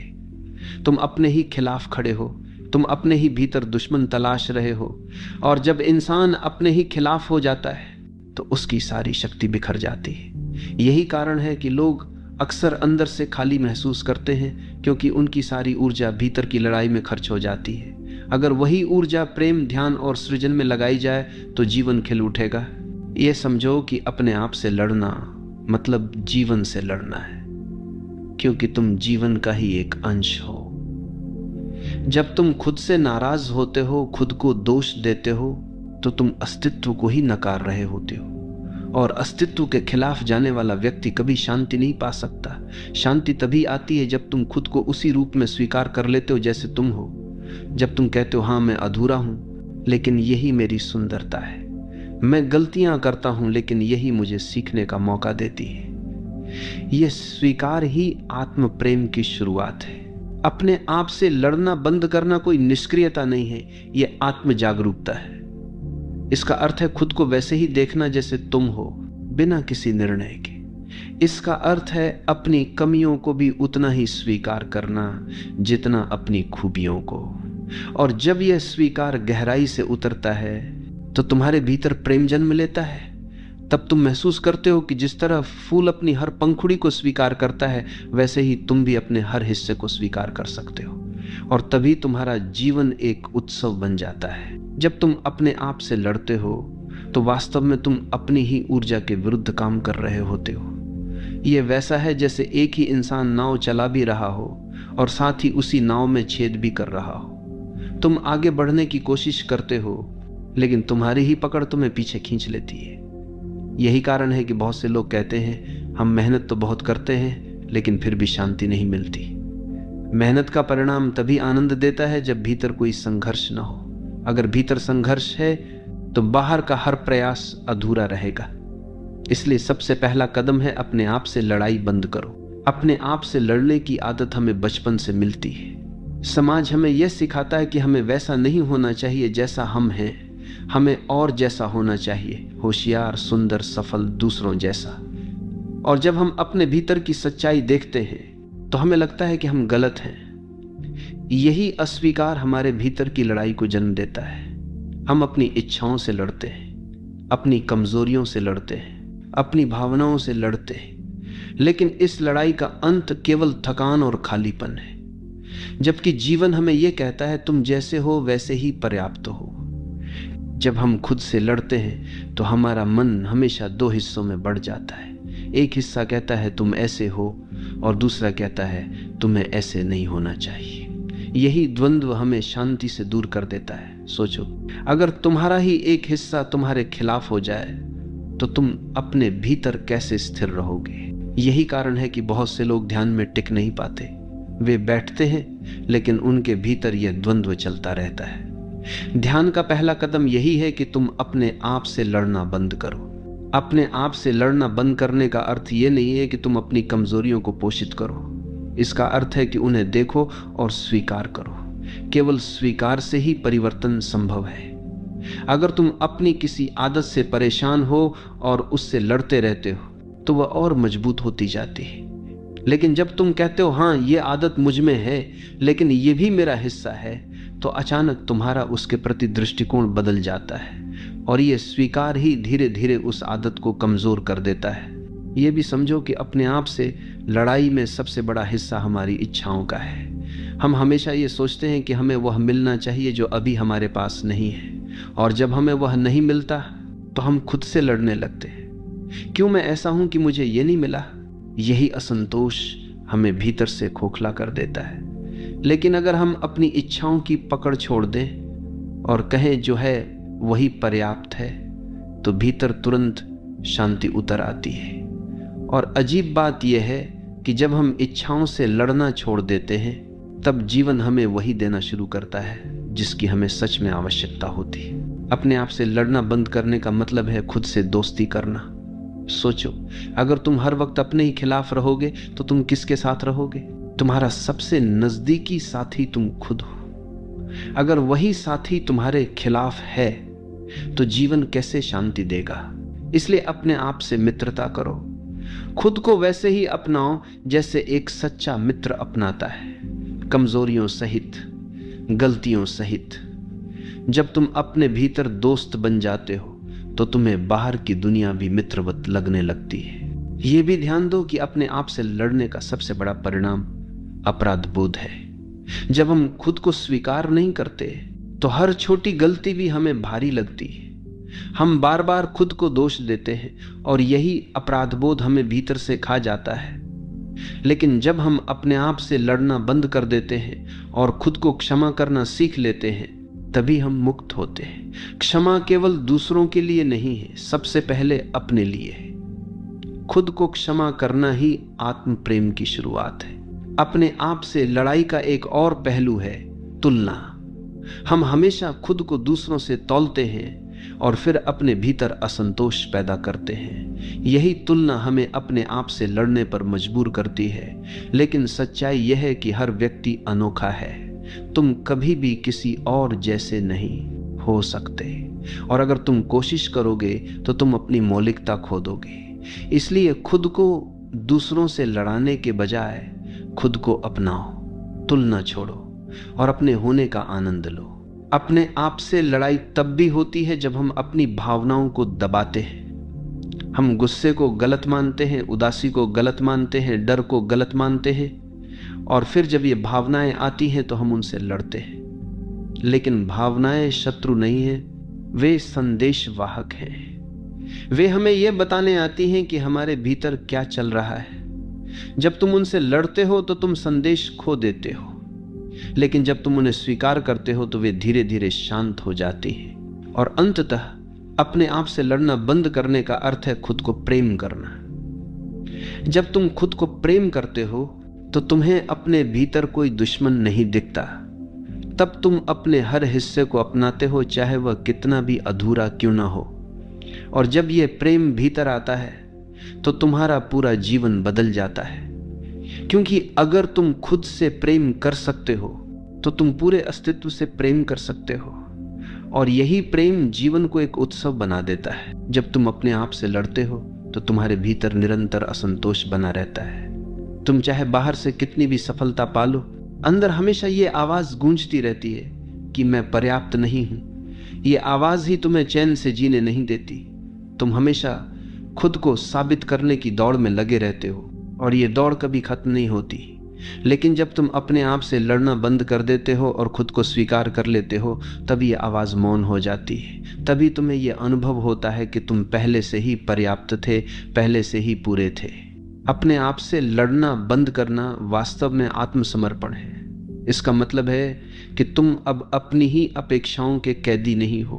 तुम अपने ही खिलाफ खड़े हो, तुम अपने ही भीतर दुश्मन तलाश रहे हो। और जब इंसान अपने ही खिलाफ हो जाता है तो उसकी सारी शक्ति बिखर जाती है। यही कारण है कि लोग अक्सर अंदर से खाली महसूस करते हैं, क्योंकि उनकी सारी ऊर्जा भीतर की लड़ाई में खर्च हो जाती है। अगर वही ऊर्जा प्रेम, ध्यान और सृजन में लगाई जाए तो जीवन खिल उठेगा। ये समझो कि अपने आप से लड़ना मतलब जीवन से लड़ना है, क्योंकि तुम जीवन का ही एक अंश हो। जब तुम खुद से नाराज होते हो, खुद को दोष देते हो, तो तुम अस्तित्व को ही नकार रहे होते हो। और अस्तित्व के खिलाफ जाने वाला व्यक्ति कभी शांति नहीं पा सकता। शांति तभी आती है जब तुम खुद को उसी रूप में स्वीकार कर लेते हो जैसे तुम हो। जब तुम कहते हो हाँ मैं अधूरा हूं, लेकिन यही मेरी सुंदरता है। मैं गलतियां करता हूं, लेकिन यही मुझे सीखने का मौका देती है। यह स्वीकार ही आत्म प्रेम की शुरुआत है। अपने आप से लड़ना बंद करना कोई निष्क्रियता नहीं है, यह आत्म जागरूकता है। इसका अर्थ है खुद को वैसे ही देखना जैसे तुम हो, बिना किसी निर्णय के। इसका अर्थ है अपनी कमियों को भी उतना ही स्वीकार करना जितना अपनी खूबियों को। और जब यह स्वीकार गहराई से उतरता है तो तुम्हारे भीतर प्रेम जन्म लेता है। तब तुम महसूस करते हो कि जिस तरह फूल अपनी हर पंखुड़ी को स्वीकार करता है, वैसे ही तुम भी अपने हर हिस्से को स्वीकार कर सकते हो। और तभी तुम्हारा जीवन एक उत्सव बन जाता है। जब तुम अपने आप से लड़ते हो तो वास्तव में तुम अपनी ही ऊर्जा के विरुद्ध काम कर रहे होते हो। यह वैसा है जैसे एक ही इंसान नाव चला भी रहा हो और साथ ही उसी नाव में छेद भी कर रहा हो। तुम आगे बढ़ने की कोशिश करते हो, लेकिन तुम्हारी ही पकड़ तुम्हें पीछे खींच लेती है। यही कारण है कि बहुत से लोग कहते हैं हम मेहनत तो बहुत करते हैं, लेकिन फिर भी शांति नहीं मिलती। मेहनत का परिणाम तभी आनंद देता है जब भीतर कोई संघर्ष न हो। अगर भीतर संघर्ष है तो बाहर का हर प्रयास अधूरा रहेगा। इसलिए सबसे पहला कदम है अपने आप से लड़ाई बंद करो। अपने आप से लड़ने की आदत हमें बचपन से मिलती है। समाज हमें यह सिखाता है कि हमें वैसा नहीं होना चाहिए जैसा हम हैं, हमें और जैसा होना चाहिए, होशियार, सुंदर, सफल, दूसरों जैसा। और जब हम अपने भीतर की सच्चाई देखते हैं तो हमें लगता है कि हम गलत हैं। यही अस्वीकार हमारे भीतर की लड़ाई को जन्म देता है। हम अपनी इच्छाओं से लड़ते हैं, अपनी कमजोरियों से लड़ते हैं, अपनी भावनाओं से लड़ते हैं। लेकिन इस लड़ाई का अंत केवल थकान और खालीपन है। जबकि जीवन हमें यह कहता है तुम जैसे हो वैसे ही पर्याप्त हो। जब हम खुद से लड़ते हैं तो हमारा मन हमेशा दो हिस्सों में बढ़ जाता है। एक हिस्सा कहता है तुम ऐसे हो और दूसरा कहता है तुम्हें ऐसे नहीं होना चाहिए। यही द्वंद्व हमें शांति से दूर कर देता है। सोचो, अगर तुम्हारा ही एक हिस्सा तुम्हारे खिलाफ हो जाए तो तुम अपने भीतर कैसे स्थिर रहोगे? यही कारण है कि बहुत से लोग ध्यान में टिक नहीं पाते। वे बैठते हैं लेकिन उनके भीतर यह द्वंद्व चलता रहता है। ध्यान का पहला कदम यही है कि तुम अपने आप से लड़ना बंद करो। अपने आप से लड़ना बंद करने का अर्थ यह नहीं है कि तुम अपनी कमजोरियों को पोषित करो। इसका अर्थ है कि उन्हें देखो और स्वीकार करो। केवल स्वीकार से ही परिवर्तन संभव है। अगर तुम अपनी किसी आदत से परेशान हो और उससे लड़ते रहते हो तो वह और मजबूत होती जाती है। लेकिन जब तुम कहते हो हाँ ये आदत मुझ में है लेकिन ये भी मेरा हिस्सा है, तो अचानक तुम्हारा उसके प्रति दृष्टिकोण बदल जाता है और ये स्वीकार ही धीरे धीरे उस आदत को कमजोर कर देता है। ये भी समझो कि अपने आप से लड़ाई में सबसे बड़ा हिस्सा हमारी इच्छाओं का है। हम हमेशा ये सोचते हैं कि हमें वह मिलना चाहिए जो अभी हमारे पास नहीं है, और जब हमें वह नहीं मिलता तो हम खुद से लड़ने लगते हैं। क्यों मैं ऐसा हूं कि मुझे ये नहीं मिला? यही असंतोष हमें भीतर से खोखला कर देता है। लेकिन अगर हम अपनी इच्छाओं की पकड़ छोड़ दें और कहें जो है वही पर्याप्त है, तो भीतर तुरंत शांति उतर आती है। और अजीब बात यह है कि जब हम इच्छाओं से लड़ना छोड़ देते हैं तब जीवन हमें वही देना शुरू करता है जिसकी हमें सच में आवश्यकता होती है। अपने आप से लड़ना बंद करने का मतलब है खुद से दोस्ती करना। सोचो, अगर तुम हर वक्त अपने ही खिलाफ रहोगे तो तुम किसके साथ रहोगे? तुम्हारा सबसे नजदीकी साथी तुम खुद हो। अगर वही साथी तुम्हारे खिलाफ है तो जीवन कैसे शांति देगा? इसलिए अपने आप से मित्रता करो। खुद को वैसे ही अपनाओ जैसे एक सच्चा मित्र अपनाता है, कमजोरियों सहित, गलतियों सहित। जब तुम अपने भीतर दोस्त बन जाते हो तो तुम्हें बाहर की दुनिया भी मित्रवत लगने लगती है। यह भी ध्यान दो कि अपने आप से लड़ने का सबसे बड़ा परिणाम अपराध बोध है। जब हम खुद को स्वीकार नहीं करते तो हर छोटी गलती भी हमें भारी लगती है। हम बार बार खुद को दोष देते हैं और यही अपराध बोध हमें भीतर से खा जाता है। लेकिन जब हम अपने आप से लड़ना बंद कर देते हैं और खुद को क्षमा करना सीख लेते हैं, तभी हम मुक्त होते हैं। क्षमा केवल दूसरों के लिए नहीं है, सबसे पहले अपने लिए है। खुद को क्षमा करना ही आत्म प्रेम की शुरुआत है। अपने आप से लड़ाई का एक और पहलू है तुलना। हम हमेशा खुद को दूसरों से तौलते हैं और फिर अपने भीतर असंतोष पैदा करते हैं। यही तुलना हमें अपने आप से लड़ने पर मजबूर करती है। लेकिन सच्चाई यह है कि हर व्यक्ति अनोखा है। तुम कभी भी किसी और जैसे नहीं हो सकते, और अगर तुम कोशिश करोगे तो तुम अपनी मौलिकता खो दोगे। इसलिए खुद को दूसरों से लड़ाने के बजाय खुद को अपनाओ, तुलना छोड़ो और अपने होने का आनंद लो। अपने आप से लड़ाई तब भी होती है जब हम अपनी भावनाओं को दबाते हैं। हम गुस्से को गलत मानते हैं, उदासी को गलत मानते हैं, डर को गलत मानते हैं, और फिर जब ये भावनाएं आती हैं तो हम उनसे लड़ते हैं। लेकिन भावनाएं शत्रु नहीं है, वे संदेशवाहक हैं। वे हमें यह बताने आती हैं कि हमारे भीतर क्या चल रहा है। जब तुम उनसे लड़ते हो तो तुम संदेश खो देते हो, लेकिन जब तुम उन्हें स्वीकार करते हो तो वे धीरे धीरे शांत हो जाती हैं। और अंततः अपने आप से लड़ना बंद करने का अर्थ है खुद को प्रेम करना। जब तुम खुद को प्रेम करते हो तो तुम्हें अपने भीतर कोई दुश्मन नहीं दिखता। तब तुम अपने हर हिस्से को अपनाते हो, चाहे वह कितना भी अधूरा क्यों ना हो। और जब यह प्रेम भीतर आता है तो तुम्हारा पूरा जीवन बदल जाता है। क्योंकि अगर तुम खुद से प्रेम कर सकते हो तो तुम पूरे अस्तित्व से प्रेम कर सकते हो, और यही प्रेम जीवन को एक उत्सव बना देता है। जब तुम अपने आप से लड़ते हो तो तुम्हारे भीतर निरंतर असंतोष बना रहता है। तुम चाहे बाहर से कितनी भी सफलता पालो, अंदर हमेशा ये आवाज गूंजती रहती है कि मैं पर्याप्त नहीं हूं। ये आवाज ही तुम्हें चैन से जीने नहीं देती। तुम हमेशा खुद को साबित करने की दौड़ में लगे रहते हो, और ये दौड़ कभी खत्म नहीं होती। लेकिन जब तुम अपने आप से लड़ना बंद कर देते हो और खुद को स्वीकार कर लेते हो, तभी ये आवाज मौन हो जाती है। तभी तुम्हें यह अनुभव होता है कि तुम पहले से ही पर्याप्त थे, पहले से ही पूरे थे। अपने आप से लड़ना बंद करना वास्तव में आत्मसमर्पण है। इसका मतलब है कि तुम अब अपनी ही अपेक्षाओं के कैदी नहीं हो।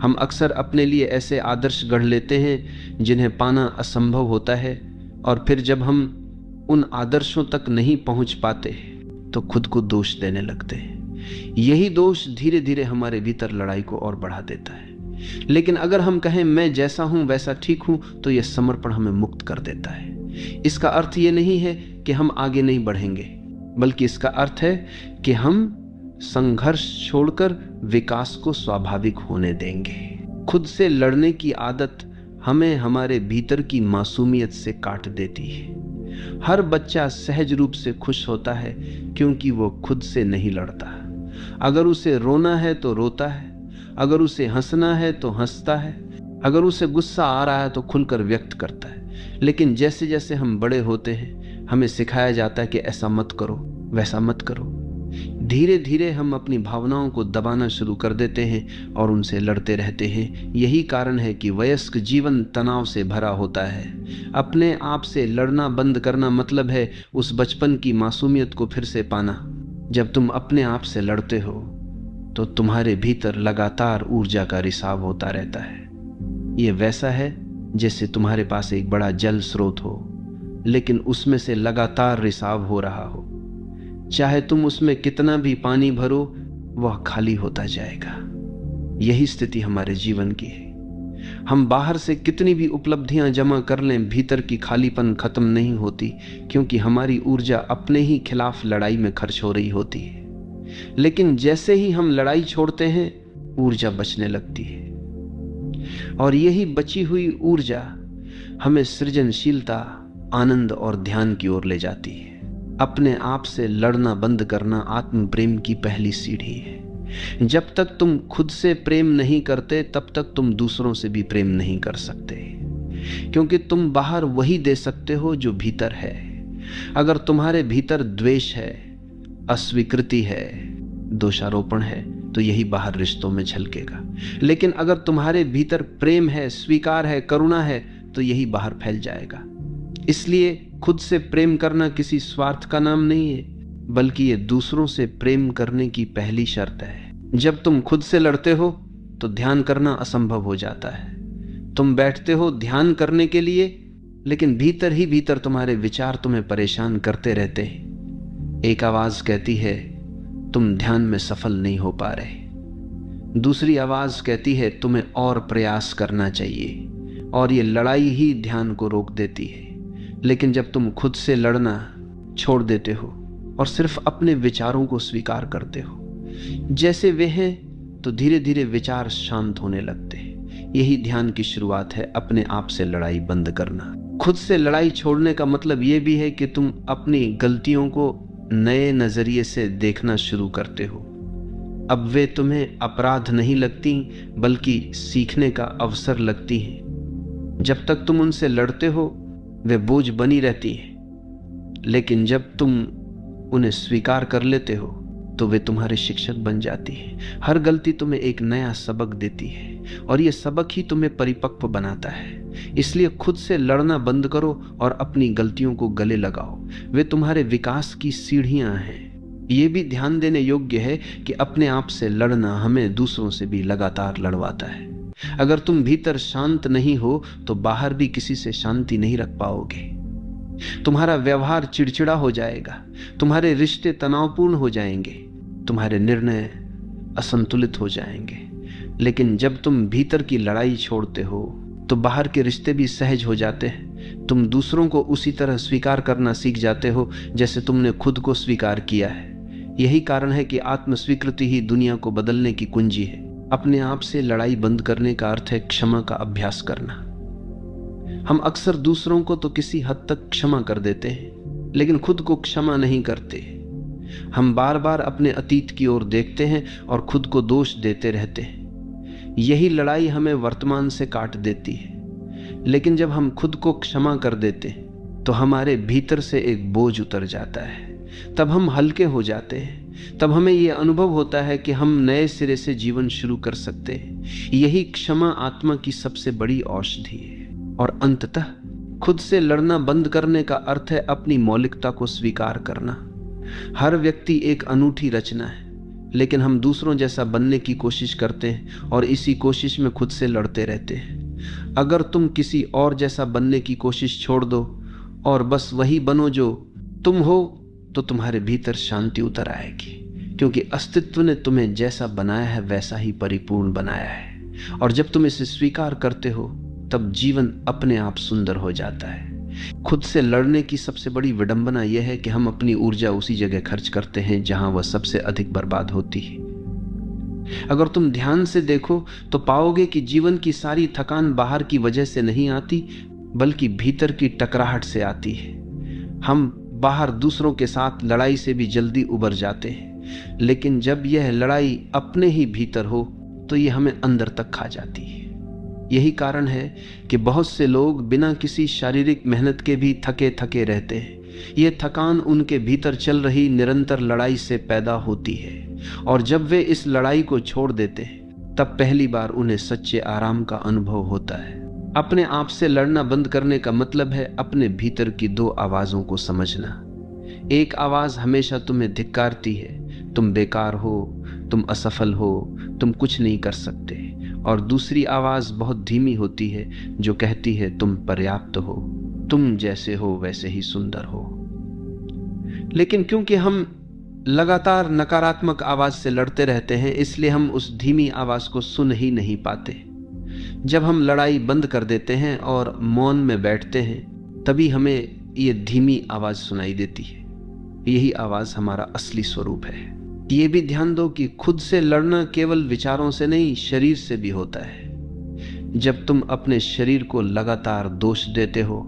हम अक्सर अपने लिए ऐसे आदर्श गढ़ लेते हैं जिन्हें पाना असंभव होता है, और फिर जब हम उन आदर्शों तक नहीं पहुंच पाते तो खुद को दोष देने लगते हैं। यही दोष धीरे धीरे हमारे भीतर लड़ाई को और बढ़ा देता है। लेकिन अगर हम कहें मैं जैसा हूं वैसा ठीक हूं, तो यह समर्पण हमें मुक्त कर देता है। इसका अर्थ यह नहीं है कि हम आगे नहीं बढ़ेंगे, बल्कि इसका अर्थ है कि हम संघर्ष छोड़कर विकास को स्वाभाविक होने देंगे। खुद से लड़ने की आदत हमें हमारे भीतर की मासूमियत से काट देती है। हर बच्चा सहज रूप से खुश होता है क्योंकि वो खुद से नहीं लड़ता। अगर उसे रोना है तो रोता है, अगर उसे हंसना है तो हंसता है, अगर उसे गुस्सा आ रहा है तो खुलकर व्यक्त करता है। लेकिन जैसे जैसे हम बड़े होते हैं हमें सिखाया जाता है कि ऐसा मत करो, वैसा मत करो। धीरे धीरे हम अपनी भावनाओं को दबाना शुरू कर देते हैं और उनसे लड़ते रहते हैं। यही कारण है कि वयस्क जीवन तनाव से भरा होता है। अपने आप से लड़ना बंद करना मतलब है उस बचपन की मासूमियत को फिर से पाना। जब तुम अपने आप से लड़ते हो तो तुम्हारे भीतर लगातार ऊर्जा का रिसाव होता रहता है। ये वैसा है जैसे तुम्हारे पास एक बड़ा जल स्रोत हो, लेकिन उसमें से लगातार रिसाव हो रहा हो। चाहे तुम उसमें कितना भी पानी भरो, वह खाली होता जाएगा। यही स्थिति हमारे जीवन की है। हम बाहर से कितनी भी उपलब्धियां जमा कर लें, भीतर की खालीपन खत्म नहीं होती, क्योंकि हमारी ऊर्जा अपने ही खिलाफ लड़ाई में खर्च हो रही होती है। लेकिन जैसे ही हम लड़ाई छोड़ते हैं, ऊर्जा बचने लगती है, और यही बची हुई ऊर्जा हमें सृजनशीलता, आनंद और ध्यान की ओर ले जाती है। अपने आप से लड़ना बंद करना आत्म प्रेम की पहली सीढ़ी है। जब तक तुम खुद से प्रेम नहीं करते, तब तक तुम दूसरों से भी प्रेम नहीं कर सकते, क्योंकि तुम बाहर वही दे सकते हो जो भीतर है। अगर तुम्हारे भीतर द्वेष है, अस्वीकृति है, दोषारोपण है, तो यही बाहर रिश्तों में झलकेगा। लेकिन अगर तुम्हारे भीतर प्रेम है, स्वीकार है, करुणा है, तो यही बाहर फैल जाएगा। इसलिए खुद से प्रेम करना किसी स्वार्थ का नाम नहीं है, बल्कि ये दूसरों से प्रेम करने की पहली शर्त है। जब तुम खुद से लड़ते हो तो ध्यान करना असंभव हो जाता है। तुम बैठते हो ध्यान करने के लिए, लेकिन भीतर ही भीतर तुम्हारे विचार तुम्हें परेशान करते रहते हैं। एक आवाज कहती है तुम ध्यान में सफल नहीं हो पा रहे, दूसरी आवाज कहती है तुम्हें और प्रयास करना चाहिए, और ये लड़ाई ही ध्यान को रोक देती है। लेकिन जब तुम खुद से लड़ना छोड़ देते हो और सिर्फ अपने विचारों को स्वीकार करते हो जैसे वे हैं, तो धीरे धीरे विचार शांत होने लगते हैं। यही ध्यान की शुरुआत है, अपने आप से लड़ाई बंद करना। खुद से लड़ाई छोड़ने का मतलब यह भी है कि तुम अपनी गलतियों को नए नजरिए से देखना शुरू करते हो। अब वे तुम्हें अपराध नहीं लगती, बल्कि सीखने का अवसर लगती हैं। जब तक तुम उनसे लड़ते हो वे बोझ बनी रहती हैं, लेकिन जब तुम उन्हें स्वीकार कर लेते हो तो वे तुम्हारे शिक्षक बन जाती हैं। हर गलती तुम्हें एक नया सबक देती है, और यह सबक ही तुम्हें परिपक्व बनाता है। इसलिए खुद से लड़ना बंद करो और अपनी गलतियों को गले लगाओ। वे तुम्हारे विकास की सीढ़ियां हैं। ये भी ध्यान देने योग्य है कि अपने आप से लड़ना हमें दूसरों से भी लगातार लड़वाता है। अगर तुम भीतर शांत नहीं हो तो बाहर भी किसी से शांति नहीं रख पाओगे। तुम्हारा व्यवहार चिड़चिड़ा हो जाएगा, तुम्हारे रिश्ते तनावपूर्ण हो जाएंगे, तुम्हारे निर्णय असंतुलित हो जाएंगे। लेकिन जब तुम भीतर की लड़ाई छोड़ते हो तो बाहर के रिश्ते भी सहज हो जाते हैं। तुम दूसरों को उसी तरह स्वीकार करना सीख जाते हो जैसे तुमने खुद को स्वीकार किया है। यही कारण है कि आत्मस्वीकृति ही दुनिया को बदलने की कुंजी है। अपने आप से लड़ाई बंद करने का अर्थ है क्षमा का अभ्यास करना। हम अक्सर दूसरों को तो किसी हद तक क्षमा कर देते हैं, लेकिन खुद को क्षमा नहीं करते। हम बार बार अपने अतीत की ओर देखते हैं और खुद को दोष देते रहते हैं। यही लड़ाई हमें वर्तमान से काट देती है। लेकिन जब हम खुद को क्षमा कर देते हैं तो हमारे भीतर से एक बोझ उतर जाता है। तब हम हल्के हो जाते हैं। तब हमें यह अनुभव होता है कि हम नए सिरे से जीवन शुरू कर सकते हैं। यही क्षमा आत्मा की सबसे बड़ी औषधि है। और अंततः खुद से लड़ना बंद करने का अर्थ है अपनी मौलिकता को स्वीकार करना। हर व्यक्ति एक अनूठी रचना है, लेकिन हम दूसरों जैसा बनने की कोशिश करते हैं और इसी कोशिश में खुद से लड़ते रहते हैं। अगर तुम किसी और जैसा बनने की कोशिश छोड़ दो और बस वही बनो जो तुम हो, तो तुम्हारे भीतर शांति उतर आएगी, क्योंकि अस्तित्व ने तुम्हें जैसा बनाया है वैसा ही परिपूर्ण बनाया है। और जब तुम इसे स्वीकार करते हो तब जीवन अपने आप सुंदर हो जाता है। खुद से लड़ने की सबसे बड़ी विडंबना यह है कि हम अपनी ऊर्जा उसी जगह खर्च करते हैं जहां वह सबसे अधिक बर्बाद होती है। अगर तुम ध्यान से देखो तो पाओगे कि जीवन की सारी थकान बाहर की वजह से नहीं आती, बल्कि भीतर की टकराहट से आती है। हम बाहर दूसरों के साथ लड़ाई से भी जल्दी उबर जाते हैं, लेकिन जब यह लड़ाई अपने ही भीतर हो तो यह हमें अंदर तक खा जाती है। यही कारण है कि बहुत से लोग बिना किसी शारीरिक मेहनत के भी थके थके रहते हैं। ये थकान उनके भीतर चल रही निरंतर लड़ाई से पैदा होती है, और जब वे इस लड़ाई को छोड़ देते हैं तब पहली बार उन्हें सच्चे आराम का अनुभव होता है। अपने आप से लड़ना बंद करने का मतलब है अपने भीतर की दो आवाजों को समझना। एक आवाज हमेशा तुम्हें धिक्कारती है, तुम बेकार हो, तुम असफल हो, तुम कुछ नहीं कर सकते। और दूसरी आवाज बहुत धीमी होती है जो कहती है तुम पर्याप्त हो, तुम जैसे हो वैसे ही सुंदर हो। लेकिन क्योंकि हम लगातार नकारात्मक आवाज से लड़ते रहते हैं, इसलिए हम उस धीमी आवाज को सुन ही नहीं पाते। जब हम लड़ाई बंद कर देते हैं और मौन में बैठते हैं, तभी हमें ये धीमी आवाज सुनाई देती है। यही आवाज हमारा असली स्वरूप है। ये भी ध्यान दो कि खुद से लड़ना केवल विचारों से नहीं, शरीर से भी होता है। जब तुम अपने शरीर को लगातार दोष देते हो,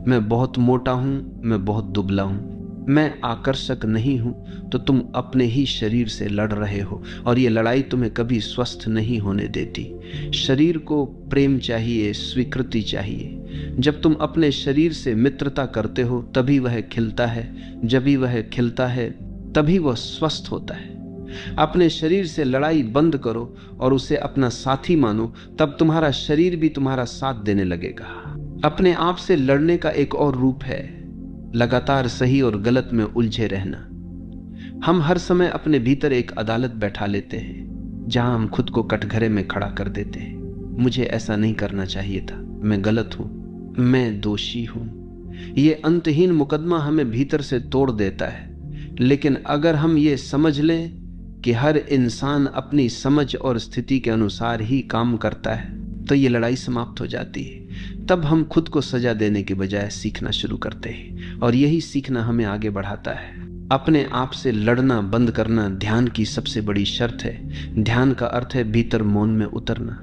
मैं बहुत मोटा हूं, मैं बहुत दुबला हूं, मैं आकर्षक नहीं हूं, तो तुम अपने ही शरीर से लड़ रहे हो, और ये लड़ाई तुम्हें कभी स्वस्थ नहीं होने देती। शरीर को प्रेम चाहिए, स्वीकृति चाहिए। जब तुम अपने शरीर से मित्रता करते हो तभी वह खिलता है, जब वह खिलता है तभी वह स्वस्थ होता है। अपने शरीर से लड़ाई बंद करो और उसे अपना साथी मानो, तब तुम्हारा शरीर भी तुम्हारा साथ देने लगेगा। अपने आप से लड़ने का एक और रूप है लगातार सही और गलत में उलझे रहना। हम हर समय अपने भीतर एक अदालत बैठा लेते हैं। जहां हम खुद को कटघरे में खड़ा कर देते हैं। मुझे ऐसा नहीं करना चाहिए था, मैं गलत हूं, मैं दोषी हूं। ये अंतहीन मुकदमा हमें भीतर से तोड़ देता है। लेकिन अगर हम ये समझ लें कि हर इंसान अपनी समझ और स्थिति के अनुसार ही काम करता है, तो ये लड़ाई समाप्त हो जाती है। तब हम खुद को सजा देने के बजाय सीखना शुरू करते हैं, और यही सीखना हमें आगे बढ़ाता है। अपने आप से लड़ना बंद करना ध्यान की सबसे बड़ी शर्त है। ध्यान का अर्थ है भीतर मौन में उतरना।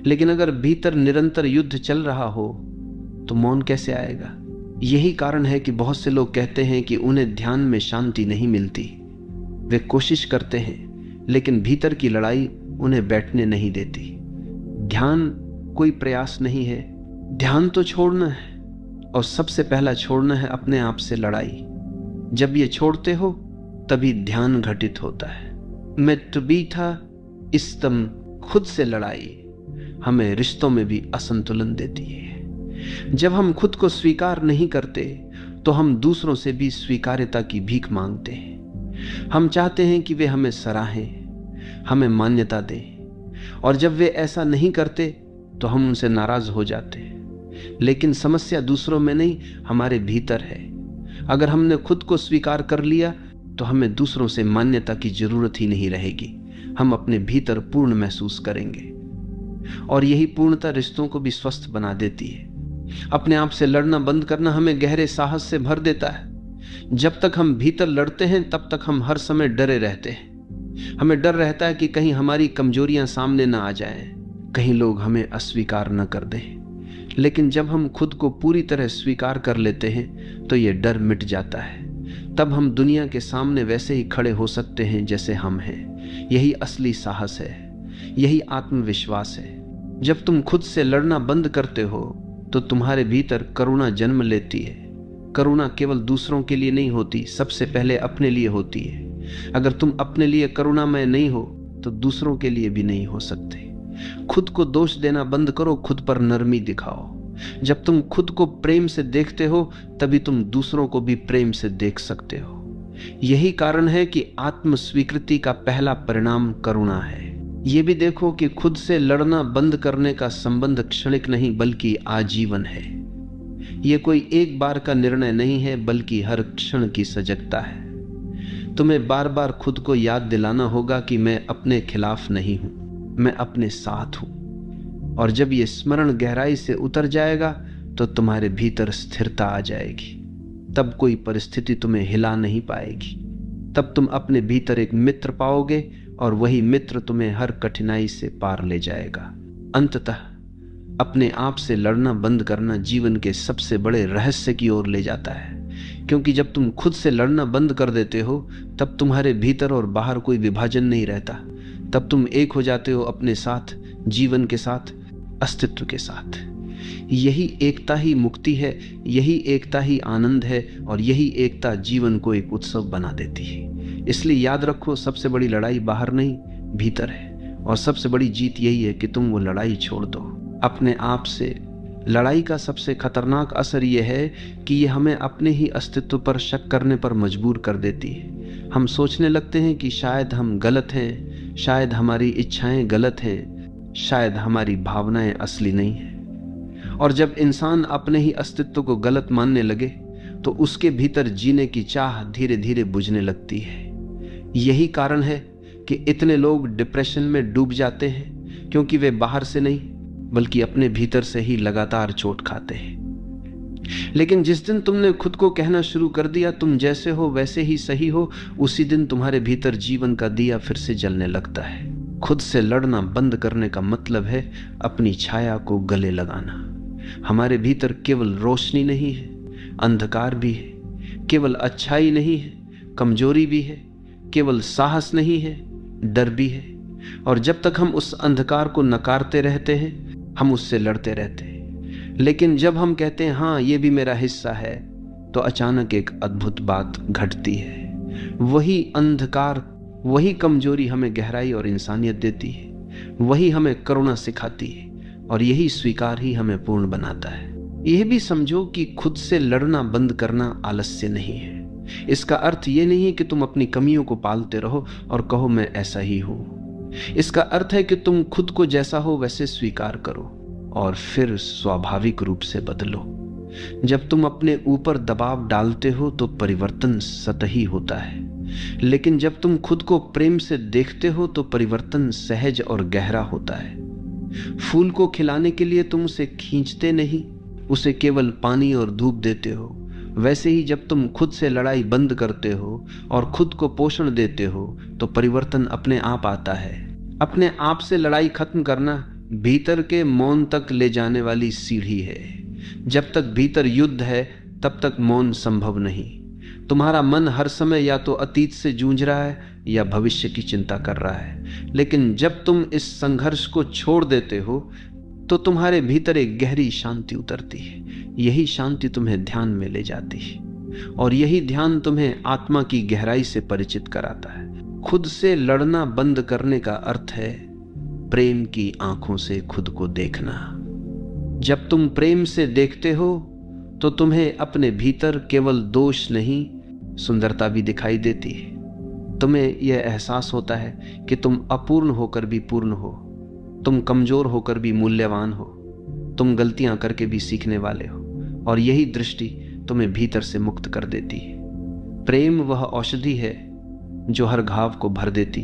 लेकिन अगर भीतर निरंतर युद्ध चल रहा हो तो मौन कैसे आएगा? यही कारण है कि बहुत से लोग कहते हैं कि उन्हें ध्यान में शांति नहीं मिलती। वे कोशिश करते हैं, लेकिन भीतर की लड़ाई उन्हें बैठने नहीं देती। ध्यान कोई प्रयास नहीं है, ध्यान तो छोड़ना है, और सबसे पहला छोड़ना है अपने आप से लड़ाई। जब ये छोड़ते हो तभी ध्यान घटित होता है। मैं तभी था इस्तम खुद से लड़ाई हमें रिश्तों में भी असंतुलन देती है। जब हम खुद को स्वीकार नहीं करते तो हम दूसरों से भी स्वीकार्यता की भीख मांगते हैं। हम चाहते हैं कि वे हमें सराहें, हमें मान्यता दें, और जब वे ऐसा नहीं करते तो हम उनसे नाराज हो जाते हैं। लेकिन समस्या दूसरों में नहीं, हमारे भीतर है। अगर हमने खुद को स्वीकार कर लिया तो हमें दूसरों से मान्यता की जरूरत ही नहीं रहेगी। हम अपने भीतर पूर्ण महसूस करेंगे, और यही पूर्णता रिश्तों को भी स्वस्थ बना देती है। अपने आप से लड़ना बंद करना हमें गहरे साहस से भर देता है। जब तक हम भीतर लड़ते हैं तब तक हम हर समय डरे रहते हैं। हमें डर रहता है कि कहीं हमारी कमजोरियां सामने ना आ जाएं, कहीं लोग हमें अस्वीकार न कर दें। लेकिन जब हम खुद को पूरी तरह स्वीकार कर लेते हैं तो ये डर मिट जाता है। तब हम दुनिया के सामने वैसे ही खड़े हो सकते हैं जैसे हम हैं। यही असली साहस है, यही आत्मविश्वास है। जब तुम खुद से लड़ना बंद करते हो तो तुम्हारे भीतर करुणा जन्म लेती है। करुणा केवल दूसरों के लिए नहीं होती, सबसे पहले अपने लिए होती है। अगर तुम अपने लिए करुणामय नहीं हो तो दूसरों के लिए भी नहीं हो सकते। खुद को दोष देना बंद करो, खुद पर नरमी दिखाओ। जब तुम खुद को प्रेम से देखते हो तभी तुम दूसरों को भी प्रेम से देख सकते हो। यही कारण है कि आत्म स्वीकृति का पहला परिणाम करुणा है। ये भी देखो कि खुद से लड़ना बंद करने का संबंध क्षणिक नहीं बल्कि आजीवन है। ये कोई एक बार का निर्णय नहीं है बल्कि हर क्षण की सजगता है। तुम्हें बार बार खुद को याद दिलाना होगा कि मैं अपने खिलाफ नहीं हूं, मैं अपने साथ हूं। और जब ये स्मरण गहराई से उतर जाएगा तो तुम्हारे भीतर स्थिरता आ जाएगी। तब कोई परिस्थिति तुम्हें हिला नहीं पाएगी। तब तुम अपने भीतर एक मित्र पाओगे और वही मित्र तुम्हें हर कठिनाई से पार ले जाएगा। अंततः अपने आप से लड़ना बंद करना जीवन के सबसे बड़े रहस्य की ओर ले जाता है। क्योंकि जब तुम खुद से लड़ना बंद कर देते हो तब तुम्हारे भीतर और बाहर कोई विभाजन नहीं रहता। तब तुम एक हो जाते हो अपने साथ, जीवन के साथ, अस्तित्व के साथ। यही एकता ही मुक्ति है, यही एकता ही आनंद है, और यही एकता जीवन को एक उत्सव बना देती है। इसलिए याद रखो, सबसे बड़ी लड़ाई बाहर नहीं भीतर है, और सबसे बड़ी जीत यही है कि तुम वो लड़ाई छोड़ दो अपने आप से। लड़ाई का सबसे खतरनाक असर यह है कि ये हमें अपने ही अस्तित्व पर शक करने पर मजबूर कर देती है। हम सोचने लगते हैं कि शायद हम गलत हैं, शायद हमारी इच्छाएं गलत हैं, शायद हमारी भावनाएं असली नहीं हैं। और जब इंसान अपने ही अस्तित्व को गलत मानने लगे तो उसके भीतर जीने की चाह धीरे धीरे बुझने लगती है। यही कारण है कि इतने लोग डिप्रेशन में डूब जाते हैं, क्योंकि वे बाहर से नहीं बल्कि अपने भीतर से ही लगातार चोट खाते हैं। लेकिन जिस दिन तुमने खुद को कहना शुरू कर दिया तुम जैसे हो वैसे ही सही हो, उसी दिन तुम्हारे भीतर जीवन का दिया फिर से जलने लगता है। खुद से लड़ना बंद करने का मतलब है अपनी छाया को गले लगाना। हमारे भीतर केवल रोशनी नहीं है, अंधकार भी है। केवल अच्छाई नहीं है, कमजोरी भी है। केवल साहस नहीं है, डर भी है। और जब तक हम उस अंधकार को नकारते रहते हैं हम उससे लड़ते रहते हैं। लेकिन जब हम कहते हैं हाँ ये भी मेरा हिस्सा है, तो अचानक एक अद्भुत बात घटती है। वही अंधकार, वही कमजोरी हमें गहराई और इंसानियत देती है। वही हमें करुणा सिखाती है, और यही स्वीकार ही हमें पूर्ण बनाता है। यह भी समझो कि खुद से लड़ना बंद करना आलस्य नहीं है। इसका अर्थ ये नहीं है कि तुम अपनी कमियों को पालते रहो और कहो मैं ऐसा ही हूं। इसका अर्थ है कि तुम खुद को जैसा हो वैसे स्वीकार करो और फिर स्वाभाविक रूप से बदलो। जब तुम अपने ऊपर दबाव डालते हो तो परिवर्तन सतही होता है, लेकिन जब तुम खुद को प्रेम से देखते हो तो परिवर्तन सहज और गहरा होता है। फूल को खिलाने के लिए तुम उसे खींचते नहीं, उसे केवल पानी और धूप देते हो। वैसे ही जब तुम खुद से लड़ाई बंद करते हो और खुद को पोषण देते हो तो परिवर्तन अपने आप आता है। अपने आप से लड़ाई खत्म करना भीतर के मौन तक ले जाने वाली सीढ़ी है। जब तक भीतर युद्ध है तब तक मौन संभव नहीं। तुम्हारा मन हर समय या तो अतीत से जूझ रहा है या भविष्य की चिंता कर रहा है, लेकिन जब तुम इस संघर्ष को छोड़ देते हो तो तुम्हारे भीतर एक गहरी शांति उतरती है। यही शांति तुम्हें ध्यान में ले जाती है और यही ध्यान तुम्हें आत्मा की गहराई से परिचित कराता है। खुद से लड़ना बंद करने का अर्थ है प्रेम की आंखों से खुद को देखना। जब तुम प्रेम से देखते हो तो तुम्हें अपने भीतर केवल दोष नहीं, सुंदरता भी दिखाई देती है। तुम्हें यह एहसास होता है कि तुम अपूर्ण होकर भी पूर्ण हो, तुम कमजोर होकर भी मूल्यवान हो, तुम गलतियां करके भी सीखने वाले हो, और यही दृष्टि तुम्हें भीतर से मुक्त कर देती है। प्रेम वह औषधि है जो हर घाव को भर देती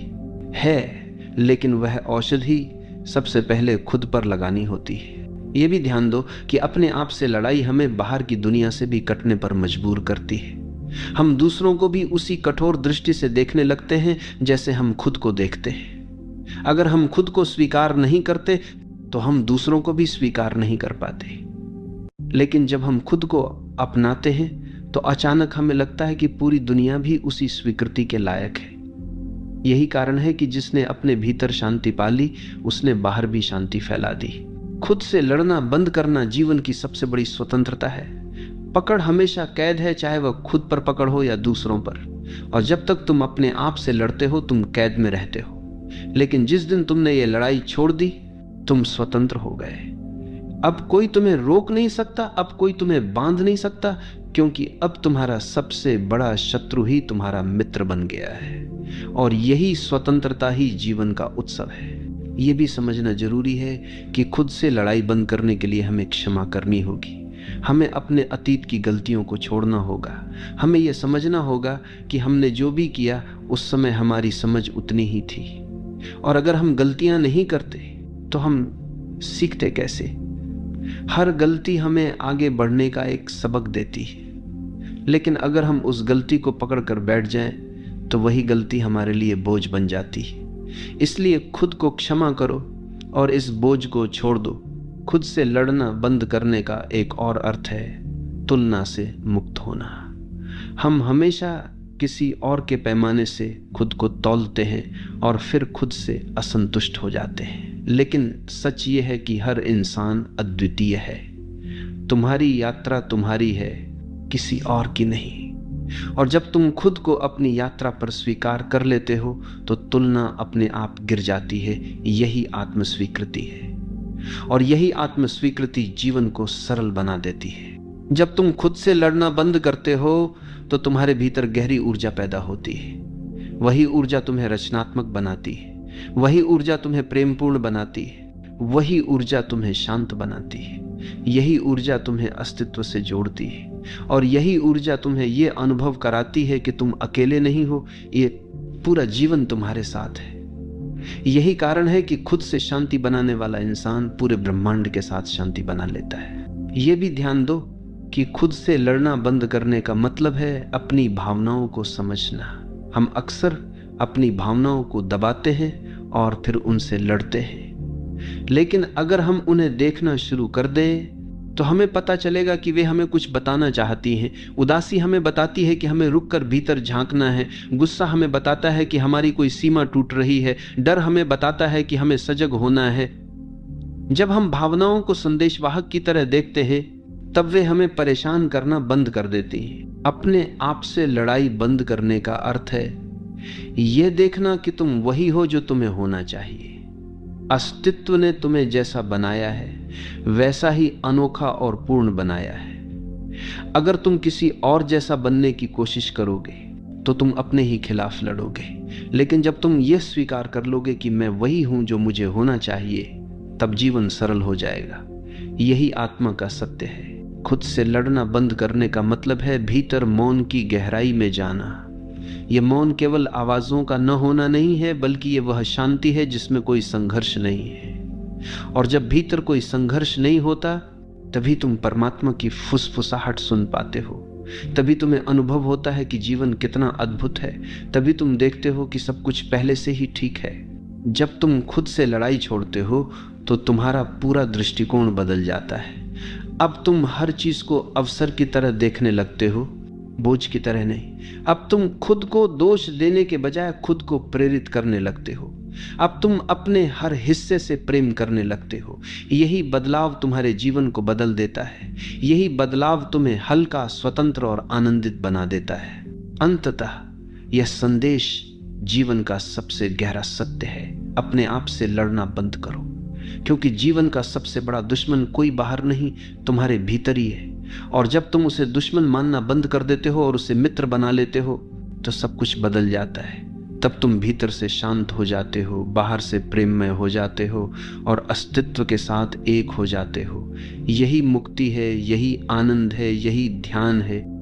है, लेकिन वह औषधि सबसे पहले खुद पर लगानी होती है। यह भी ध्यान दो कि अपने आप से लड़ाई हमें बाहर की दुनिया से भी कटने पर मजबूर करती है। हम दूसरों को भी उसी कठोर दृष्टि से देखने लगते हैं जैसे हम खुद को देखते हैं। अगर हम खुद को स्वीकार नहीं करते तो हम दूसरों को भी स्वीकार नहीं कर पाते, लेकिन जब हम खुद को अपनाते हैं तो अचानक हमें लगता है कि पूरी दुनिया भी उसी स्वीकृति के लायक है। यही कारण है कि जिसने अपने भीतर शांति पाली उसने बाहर भी शांति फैला दी। खुद से लड़ना बंद करना जीवन की सबसे बड़ी स्वतंत्रता है। पकड़ हमेशा कैद है, चाहे वह खुद पर पकड़ हो या दूसरों पर, और जब तक तुम अपने आप से लड़ते हो तुम कैद में रहते हो। लेकिन जिस दिन तुमने ये लड़ाई छोड़ दी तुम स्वतंत्र हो गए। अब कोई तुम्हें रोक नहीं सकता, अब कोई तुम्हें बांध नहीं सकता, क्योंकि अब तुम्हारा सबसे बड़ा शत्रु ही तुम्हारा मित्र बन गया है। और यही स्वतंत्रता ही जीवन का उत्सव है। यह भी समझना जरूरी है कि खुद से लड़ाई बंद करने के लिए हमें क्षमा करनी होगी। हमें अपने अतीत की गलतियों को छोड़ना होगा। हमें यह समझना होगा कि हमने जो भी किया उस समय हमारी समझ उतनी ही थी, और अगर हम गलतियां नहीं करते तो हम सीखते कैसे। हर गलती हमें आगे बढ़ने का एक सबक देती है, लेकिन अगर हम उस गलती को पकड़कर बैठ जाएं तो वही गलती हमारे लिए बोझ बन जाती है। इसलिए खुद को क्षमा करो और इस बोझ को छोड़ दो। खुद से लड़ना बंद करने का एक और अर्थ है तुलना से मुक्त होना। हम हमेशा किसी और के पैमाने से खुद को तौलते हैं और फिर खुद से असंतुष्ट हो जाते हैं, लेकिन सच ये है कि हर इंसान अद्वितीय है। तुम्हारी यात्रा तुम्हारी है, किसी और की नहीं। और जब तुम खुद को अपनी यात्रा पर स्वीकार कर लेते हो तो तुलना अपने आप गिर जाती है। यही आत्मस्वीकृति है, और यही आत्मस्वीकृति जीवन को सरल बना देती है। जब तुम खुद से लड़ना बंद करते हो तो तुम्हारे भीतर गहरी ऊर्जा पैदा होती है। वही ऊर्जा तुम्हें रचनात्मक बनाती है, वही ऊर्जा तुम्हें प्रेमपूर्ण बनाती है, वही ऊर्जा तुम्हें शांत बनाती है। यही ऊर्जा तुम्हें अस्तित्व से जोड़ती है, और यही ऊर्जा तुम्हें यह अनुभव कराती है कि तुम अकेले नहीं हो, ये पूरा जीवन तुम्हारे साथ है। यही कारण है कि खुद से शांति बनाने वाला इंसान पूरे ब्रह्मांड के साथ शांति बना लेता है। यह भी ध्यान दो कि खुद से लड़ना बंद करने का मतलब है अपनी भावनाओं को समझना। हम अक्सर अपनी भावनाओं को दबाते हैं और फिर उनसे लड़ते हैं, लेकिन अगर हम उन्हें देखना शुरू कर दें तो हमें पता चलेगा कि वे हमें कुछ बताना चाहती हैं। उदासी हमें बताती है कि हमें रुककर भीतर झांकना है। गुस्सा हमें बताता है कि हमारी कोई सीमा टूट रही है। डर हमें बताता है कि हमें सजग होना है। जब हम भावनाओं को संदेशवाहक की तरह देखते हैं तब वे हमें परेशान करना बंद कर देती हैं। अपने आप से लड़ाई बंद करने का अर्थ है यह देखना कि तुम वही हो जो तुम्हें होना चाहिए। अस्तित्व ने तुम्हें जैसा बनाया है वैसा ही अनोखा और पूर्ण बनाया है। अगर तुम किसी और जैसा बनने की कोशिश करोगे तो तुम अपने ही खिलाफ लड़ोगे। लेकिन जब तुम यह स्वीकार कर लोगे कि मैं वही हूं जो मुझे होना चाहिए, तब जीवन सरल हो जाएगा। यही आत्मा का सत्य है। खुद से लड़ना बंद करने का मतलब है भीतर मौन की गहराई में जाना। यह मौन केवल आवाजों का न होना नहीं है, बल्कि यह वह शांति है जिसमें कोई संघर्ष नहीं है। और जब भीतर कोई संघर्ष नहीं होता, तभी तुम परमात्मा की फुसफुसाहट सुन पाते हो। तभी तुम्हें अनुभव होता है कि जीवन कितना अद्भुत है। तभी तुम देखते हो कि सब कुछ पहले से ही ठीक है। जब तुम खुद से लड़ाई छोड़ते हो तो तुम्हारा पूरा दृष्टिकोण बदल जाता है। अब तुम हर चीज को अवसर की तरह देखने लगते हो, बोझ की तरह नहीं। अब तुम खुद को दोष देने के बजाय खुद को प्रेरित करने लगते हो। अब तुम अपने हर हिस्से से प्रेम करने लगते हो। यही बदलाव तुम्हारे जीवन को बदल देता है। यही बदलाव तुम्हें हल्का, स्वतंत्र और आनंदित बना देता है। अंततः यह संदेश जीवन का सबसे गहरा सत्य है। अपने आप से लड़ना बंद करो, क्योंकि जीवन का सबसे बड़ा दुश्मन कोई बाहर नहीं, तुम्हारे भीतर ही है। और जब तुम उसे दुश्मन मानना बंद कर देते हो और उसे मित्र बना लेते हो, तो सब कुछ बदल जाता है। तब तुम भीतर से शांत हो जाते हो, बाहर से प्रेममय हो जाते हो और अस्तित्व के साथ एक हो जाते हो। यही मुक्ति है, यही आनंद है, यही ध्यान है,